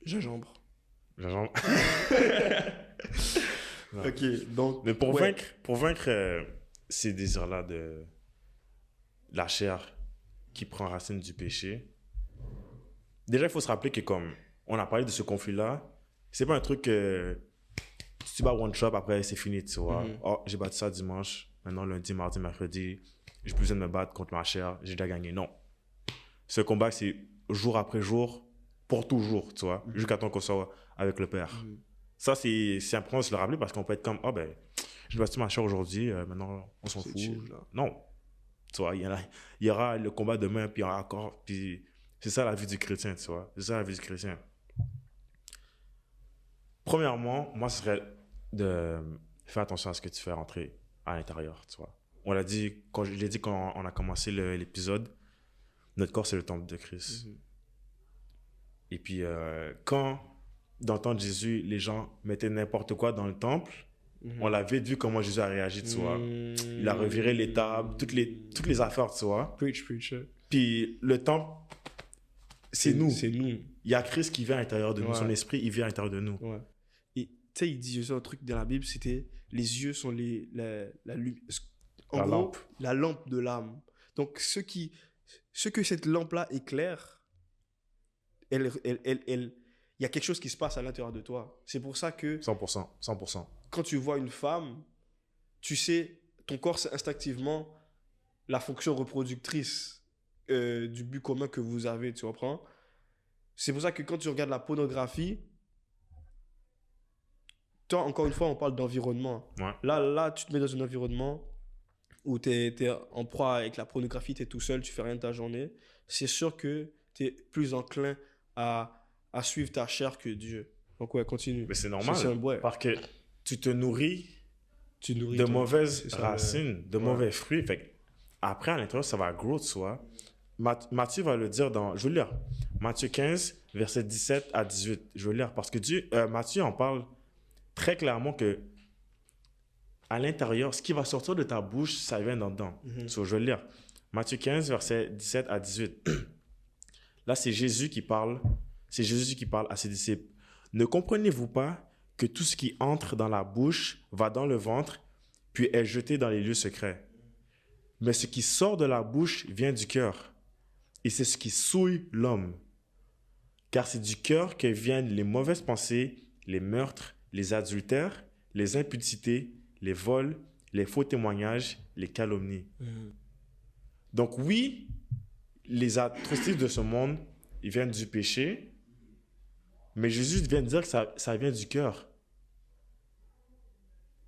Speaker 1: Gingembre.
Speaker 2: Genre- Ouais.
Speaker 1: Ok, donc.
Speaker 2: Mais
Speaker 1: ouais.
Speaker 2: pour vaincre ces désirs-là de la chair qui prend racine du péché, déjà, il faut se rappeler que comme on a parlé de ce conflit-là, c'est pas un truc que tu bats one shot, après c'est fini, tu vois.
Speaker 1: Mhm.
Speaker 2: Oh, j'ai battu ça dimanche, maintenant lundi, mardi, mercredi, j'ai plus besoin de me battre contre ma chair, j'ai déjà gagné. Non. Ce combat, c'est jour après jour, pour toujours, tu vois, jusqu'à temps qu'on soit avec le Père.
Speaker 1: Mhm.
Speaker 2: Ça, c'est important de se le rappeler parce qu'on peut être comme, oh ben, je dois battu ma chair aujourd'hui, maintenant on s'en
Speaker 1: C'est
Speaker 2: fout.
Speaker 1: chill, là.
Speaker 2: Non. Tu vois, il y aura le combat demain, puis il y aura encore, puis c'est ça la vie du chrétien, tu vois. C'est ça la vie du chrétien. Premièrement, moi, ce serait de faire attention à ce que tu fais rentrer à l'intérieur, tu vois. On l'a dit, je l'ai dit quand on a commencé l'épisode, notre corps, c'est le temple de Christ.
Speaker 1: Mhm.
Speaker 2: Et puis, quand, dans le temps de Jésus, les gens mettaient n'importe quoi dans le temple,
Speaker 1: Mhm.
Speaker 2: on l'avait vu comment Jésus a réagi, tu vois. Il a reviré les tables, toutes les affaires, tu vois.
Speaker 1: Preach.
Speaker 2: Puis, le temple, c'est nous.
Speaker 1: C'est nous.
Speaker 2: Il y a Christ qui vient à l'intérieur de nous.
Speaker 1: Ouais.
Speaker 2: Son esprit, il vient à l'intérieur de nous.
Speaker 1: Ouais. Et tu sais, il disait ça, un truc dans la Bible, c'était les yeux sont en
Speaker 2: La
Speaker 1: gros,
Speaker 2: lampe.
Speaker 1: la lampe de l'âme. Donc, ce que cette lampe-là éclaire, il y a quelque chose qui se passe à l'intérieur de toi. C'est pour ça que
Speaker 2: 100%. 100%.
Speaker 1: quand tu vois une femme, tu sais, ton corps, c'est instinctivement la fonction reproductrice du but commun que vous avez, tu comprends? C'est pour ça que quand tu regardes la pornographie, toi, encore une fois, on parle d'environnement.
Speaker 2: Ouais.
Speaker 1: Là, tu te mets dans un environnement où tu es en proie avec la pornographie, tu es tout seul, tu fais rien de ta journée. C'est sûr que tu es plus enclin à suivre ta chair que Dieu. Donc, ouais, continue.
Speaker 2: Mais c'est normal.
Speaker 1: Ouais.
Speaker 2: Parce que tu te nourris
Speaker 1: Tu nourris
Speaker 2: de
Speaker 1: ton-
Speaker 2: mauvaises
Speaker 1: c'est ça,
Speaker 2: racines, de
Speaker 1: ouais.
Speaker 2: mauvais fruits. Fait que après, à l'intérieur, ça va grow, tu vois. Matthieu va le dire dans... Je vais lire. Matthieu 15, versets 17 à 18. Je vais lire parce que Matthieu en parle très clairement que à l'intérieur, ce qui va sortir de ta bouche, ça vient d'en dedans. So, je vais lire. Matthieu 15, versets 17 à 18. Là, c'est Jésus qui parle. C'est Jésus qui parle à ses disciples. Ne comprenez-vous pas que tout ce qui entre dans la bouche va dans le ventre, puis est jeté dans les lieux secrets? Mais ce qui sort de la bouche vient du cœur. Et c'est ce qui souille l'homme. Car c'est du cœur que viennent les mauvaises pensées, les meurtres, les adultères, les impudités, les vols, les faux témoignages, les calomnies. Donc oui, les atrocités de ce monde, ils viennent du péché, mais Jésus vient de dire que ça vient du cœur.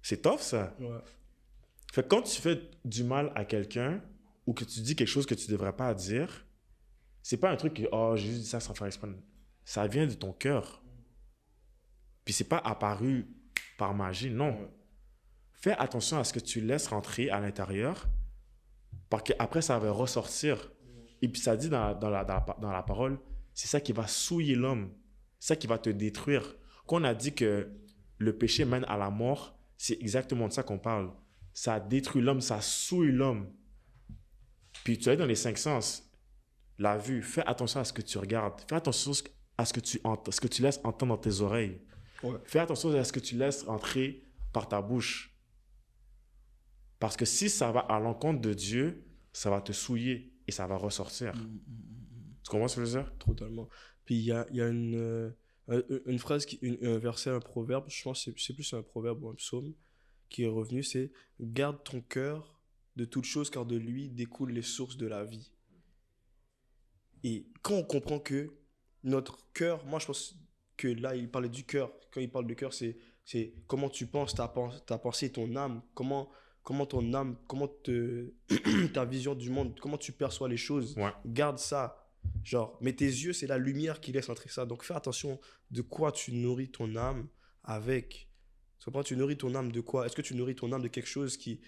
Speaker 2: C'est tough, ça.
Speaker 1: Ouais.
Speaker 2: Fait que quand tu fais du mal à quelqu'un ou que tu dis quelque chose que tu ne devrais pas dire, c'est pas un truc que, oh, Jésus dit ça sans faire exprès. Ça vient de ton cœur. Puis c'est pas apparu par magie, non.
Speaker 1: Ouais.
Speaker 2: Fais attention à ce que tu laisses rentrer à l'intérieur, parce qu'après, ça va ressortir. Et puis ça dit dans la parole, c'est ça qui va souiller l'homme. C'est ça qui va te détruire. Quand on a dit que le péché mène à la mort, c'est exactement de ça qu'on parle. Ça détruit l'homme, ça souille l'homme. Puis tu es dans les 5 sens. La vue, fais attention à ce que tu regardes. Fais attention à ce que tu laisses entendre dans tes oreilles.
Speaker 1: Ouais.
Speaker 2: Fais attention à ce que tu laisses rentrer par ta bouche. Parce que si ça va à l'encontre de Dieu, ça va te souiller et ça va ressortir. Tu comprends ce que je veux dire?
Speaker 1: Totalement. Puis il y a une phrase, un verset, un proverbe, je pense que c'est plus un proverbe ou un psaume qui est revenu, c'est « Garde ton cœur de toute chose, car de lui découlent les sources de la vie. » Et quand on comprend que notre cœur, moi je pense que là il parlait du cœur, quand il parle de cœur, c'est comment tu penses, ta pensée, ton âme, comment ton âme, ta vision du monde, comment tu perçois les choses,
Speaker 2: Ouais.
Speaker 1: garde ça. Genre, mais tes yeux, c'est la lumière qui laisse entrer ça. Donc fais attention de quoi tu nourris ton âme avec. Tu comprends, tu nourris ton âme de quoi? Est-ce que tu nourris ton âme de quelque chose qui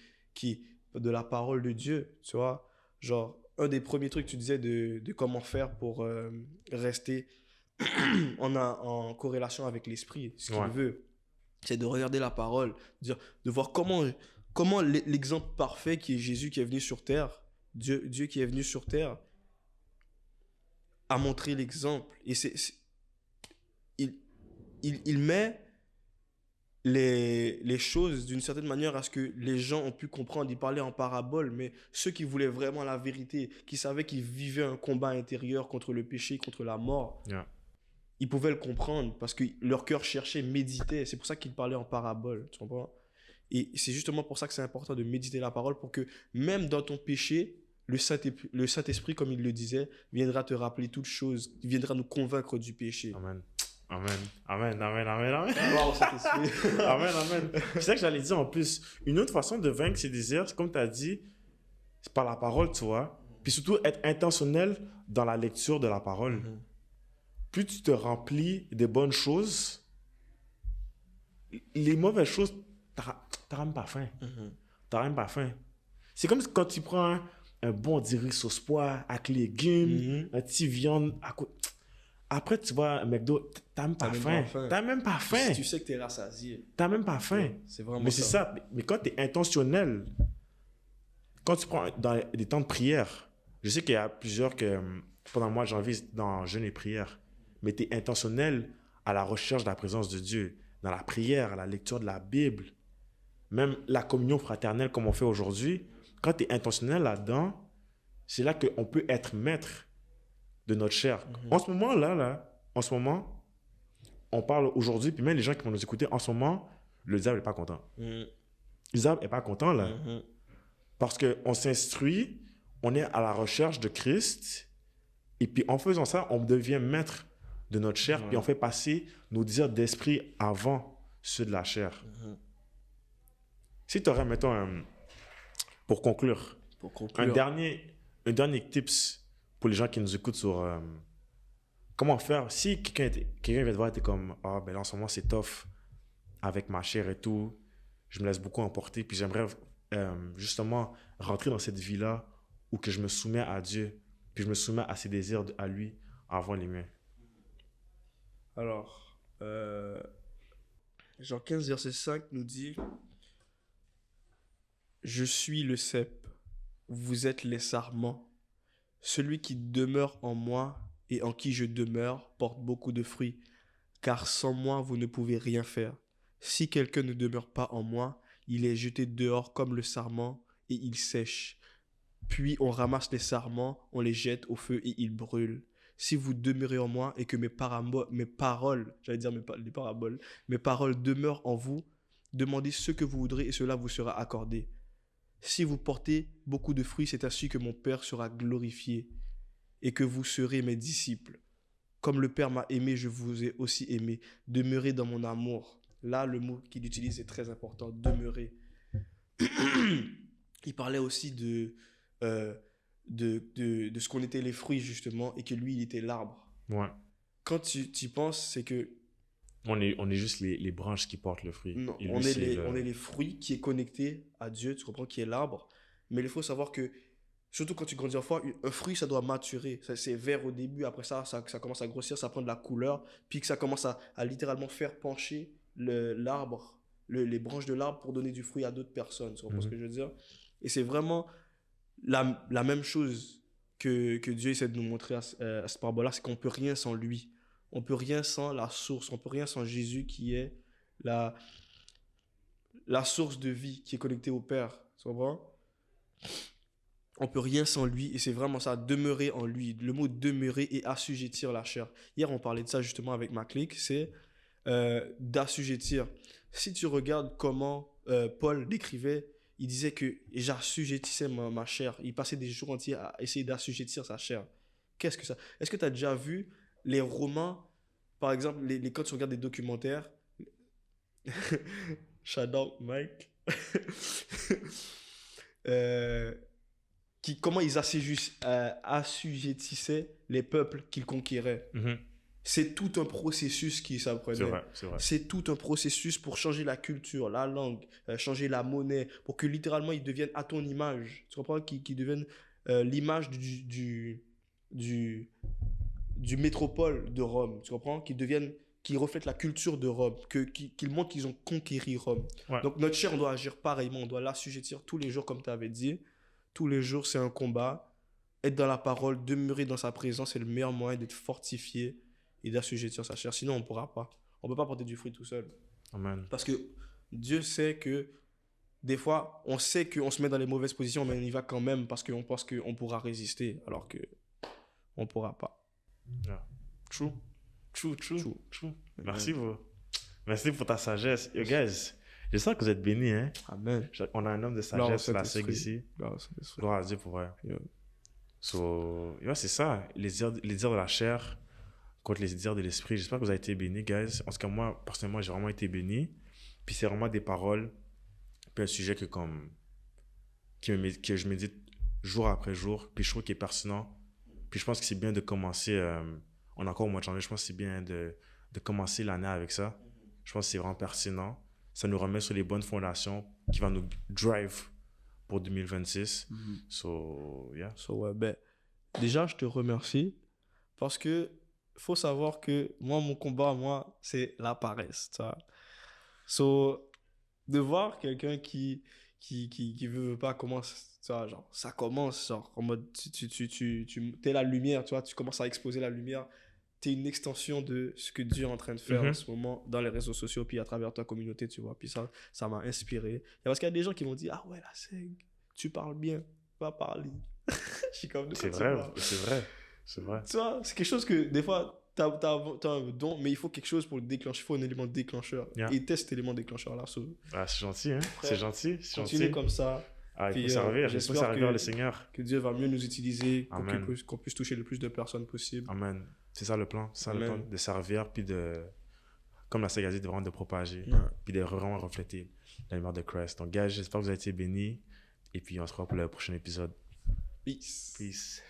Speaker 1: de la parole de Dieu, tu vois? Genre, un des premiers trucs que tu disais de comment faire pour rester en corrélation avec l'esprit, ce qu'il
Speaker 2: Ouais.
Speaker 1: veut, c'est de regarder la parole, de voir comment l'exemple parfait qui est Jésus qui est venu sur terre, Dieu qui est venu sur terre, a montré l'exemple. Et il met les choses d'une certaine manière à ce que les gens ont pu comprendre. Il parlait en parabole, mais ceux qui voulaient vraiment la vérité, qui savaient qu'ils vivaient un combat intérieur contre le péché, contre la mort,
Speaker 2: Yeah.
Speaker 1: ils pouvaient le comprendre parce que leur cœur cherchait, méditait. C'est pour ça qu'il parlait en parabole, tu comprends? Et c'est justement pour ça que c'est important de méditer la parole, pour que même dans ton péché, le Saint-Esprit, comme il le disait, viendra te rappeler toutes choses, viendra nous convaincre du péché.
Speaker 2: Amen. Amen. Amen. Amen. Amen. Amen.
Speaker 1: Wow, Saint-Esprit.
Speaker 2: Amen. Amen. C'est ça que j'allais dire en plus. Une autre façon de vaincre ses désirs, c'est comme tu as dit, c'est par la parole, tu vois. Puis surtout, être intentionnel dans la lecture de la parole. Plus tu te remplis des bonnes choses, les mauvaises choses, t'auras même pas faim. T'auras même pas faim. C'est comme quand tu prends un bon riz sauce pois avec légumes, un petit viande à côté. Après, tu vois un McDo, t'as même pas faim. T'as même pas faim.
Speaker 1: Tu sais que t'es rassasié.
Speaker 2: T'as même pas faim.
Speaker 1: C'est vraiment
Speaker 2: Mais c'est ça. Mais quand tu es intentionnel, quand tu prends dans des temps de prière, je sais qu'il y a plusieurs que pendant le mois de janvier, dans jeûne et prière, mais tu es intentionnel à la recherche de la présence de Dieu, dans la prière, à la lecture de la Bible, même la communion fraternelle comme on fait aujourd'hui. Quand tu es intentionnel là-dedans, c'est là qu'on peut être maître de notre chair. En ce moment, on parle aujourd'hui, puis même les gens qui vont nous écouter, en ce moment, le diable n'est pas content. Le diable n'est pas content, là. Parce qu'on s'instruit, on est à la recherche de Christ, et puis en faisant ça, on devient maître de notre chair, puis on fait passer nos désirs d'esprit avant ceux de la chair. Si tu aurais, mettons, pour conclure, un dernier tips pour les gens qui nous écoutent sur comment faire si quelqu'un vient te voir et t'es comme « Ah, ben là, en ce moment, c'est tough avec ma chair et tout. Je me laisse beaucoup emporter. Puis j'aimerais justement rentrer dans cette vie-là où que je me soumets à Dieu. Puis je me soumets à ses désirs, à lui, avant les miens. »
Speaker 1: Alors, Jean 15, verset 5 nous dit « Je suis le cep, vous êtes les sarments. Celui qui demeure en moi et en qui je demeure porte beaucoup de fruits, car sans moi vous ne pouvez rien faire. Si quelqu'un ne demeure pas en moi, il est jeté dehors comme le sarment et il sèche. Puis on ramasse les sarments, on les jette au feu et ils brûlent. Si vous demeurez en moi et que mes paroles demeurent en vous, Demandez ce que vous voudrez et cela vous sera accordé. Si vous portez beaucoup de fruits, c'est ainsi que mon Père sera glorifié et que vous serez mes disciples. Comme le Père m'a aimé, je vous ai aussi aimé. Demeurez dans mon amour. Là, le mot qu'il utilise est très important, demeurer. Il parlait aussi de ce qu'on était les fruits, justement, et que lui, il était l'arbre.
Speaker 2: Ouais.
Speaker 1: Quand tu y penses, c'est que
Speaker 2: On est juste les branches qui portent le fruit.
Speaker 1: non,
Speaker 2: Et lui,
Speaker 1: on est
Speaker 2: c'est
Speaker 1: on est les fruits qui est connecté à Dieu, tu comprends, qui est l'arbre. Mais il faut savoir que, surtout quand tu grandis en foi, un fruit, ça doit maturer. C'est vert au début, après ça commence à grossir, ça prend de la couleur, puis que ça commence à littéralement faire pencher l'arbre, les branches de l'arbre pour donner du fruit à d'autres personnes. Tu comprends ce que je veux dire? Et c'est vraiment la même chose que Dieu essaie de nous montrer à cette parabole-là, c'est qu'on ne peut rien sans lui. On ne peut rien sans la source, on ne peut rien sans Jésus qui est la source de vie, qui est connectée au Père. Tu comprends? On ne peut rien sans lui et c'est vraiment ça, demeurer en lui. Le mot demeurer et assujettir la chair. Hier, on parlait de ça justement avec ma clique, c'est d'assujettir. Si tu regardes comment Paul décrivait, il disait que j'assujettissais ma chair. Il passait des jours entiers à essayer d'assujettir sa chair. Qu'est-ce que ça? Est-ce que tu as déjà vu les Romains, par exemple, quand tu regardes des documentaires, shout out Mike, comment ils assujettissaient les peuples qu'ils conquéraient. C'est tout un processus qui s'apprenait.
Speaker 2: C'est vrai, c'est vrai.
Speaker 1: C'est tout un processus pour changer la culture, la langue, changer la monnaie, pour que littéralement ils deviennent à ton image. Tu comprends? Qu'ils deviennent l'image du métropole de Rome. Tu comprends? Qu'ils reflètent la culture de Rome, qu'ils montrent qu'ils ont conquéri Rome.
Speaker 2: Ouais.
Speaker 1: Donc notre chair, on doit agir pareillement, on doit l'assujettir tous les jours, comme tu avais dit. Tous les jours, c'est un combat. Être dans la parole, demeurer dans sa présence, c'est le meilleur moyen d'être fortifié et d'assujettir sa chair. Sinon, on ne pourra pas. On ne peut pas porter du fruit tout seul.
Speaker 2: Amen.
Speaker 1: Parce que Dieu sait que des fois, on sait qu'on se met dans les mauvaises positions, mais on y va quand même parce qu'on pense qu'on pourra résister, alors qu'on ne pourra pas.
Speaker 2: Yeah. True. Merci, bro. Merci pour ta sagesse. Yo, guys, j'espère que vous êtes bénis. Hein?
Speaker 1: Amen.
Speaker 2: On a un homme de sagesse sur la SEG ici.
Speaker 1: Gloire
Speaker 2: à Dieu pour vrai.
Speaker 1: Yeah.
Speaker 2: So, yeah, c'est ça. Les désirs de la chair contre les désirs de l'esprit. J'espère que vous avez été bénis, guys. En tout cas, moi, personnellement, j'ai vraiment été béni. Puis c'est vraiment des paroles, puis un sujet que je médite jour après jour. Puis je trouve qu'il est pertinent. Puis je pense que c'est bien de commencer, on a encore au mois de janvier, je pense que c'est bien de commencer l'année avec ça. Je pense que c'est vraiment pertinent. Ça nous remet sur les bonnes fondations qui va nous drive pour 2026. So, yeah.
Speaker 1: Ben, déjà, je te remercie parce que faut savoir que mon combat, c'est la paresse. So, de voir quelqu'un qui veut pas commencer, genre, ça commence, genre, en mode, t'es la lumière, tu commences à exposer la lumière. T'es une extension de ce que Dieu est en train de faire en ce moment dans les réseaux sociaux, puis à travers ta communauté, tu vois. Puis ça m'a inspiré. Parce qu'il y a des gens qui m'ont dit, ah ouais, la SEG, tu parles bien, va parler. Je suis comme,
Speaker 2: c'est vrai. Tu
Speaker 1: vois, c'est quelque chose que, des fois, t'as un don, mais il faut quelque chose pour le déclencher. Il faut un élément déclencheur.
Speaker 2: Yeah.
Speaker 1: Et teste cet élément déclencheur-là.
Speaker 2: Ah, c'est gentil, hein? Frère, c'est gentil.
Speaker 1: Continue comme ça.
Speaker 2: Il faut servir le Seigneur.
Speaker 1: Que Dieu va mieux nous utiliser pour qu'on puisse toucher le plus de personnes possible.
Speaker 2: Amen. C'est ça le plan. C'est ça le plan de servir, puis comme la SEG a dit, de vraiment de propager, puis de vraiment refléter la lumière de Christ. Donc, gars, j'espère que vous avez été bénis. Et puis, on se revoit pour le prochain épisode.
Speaker 1: Peace.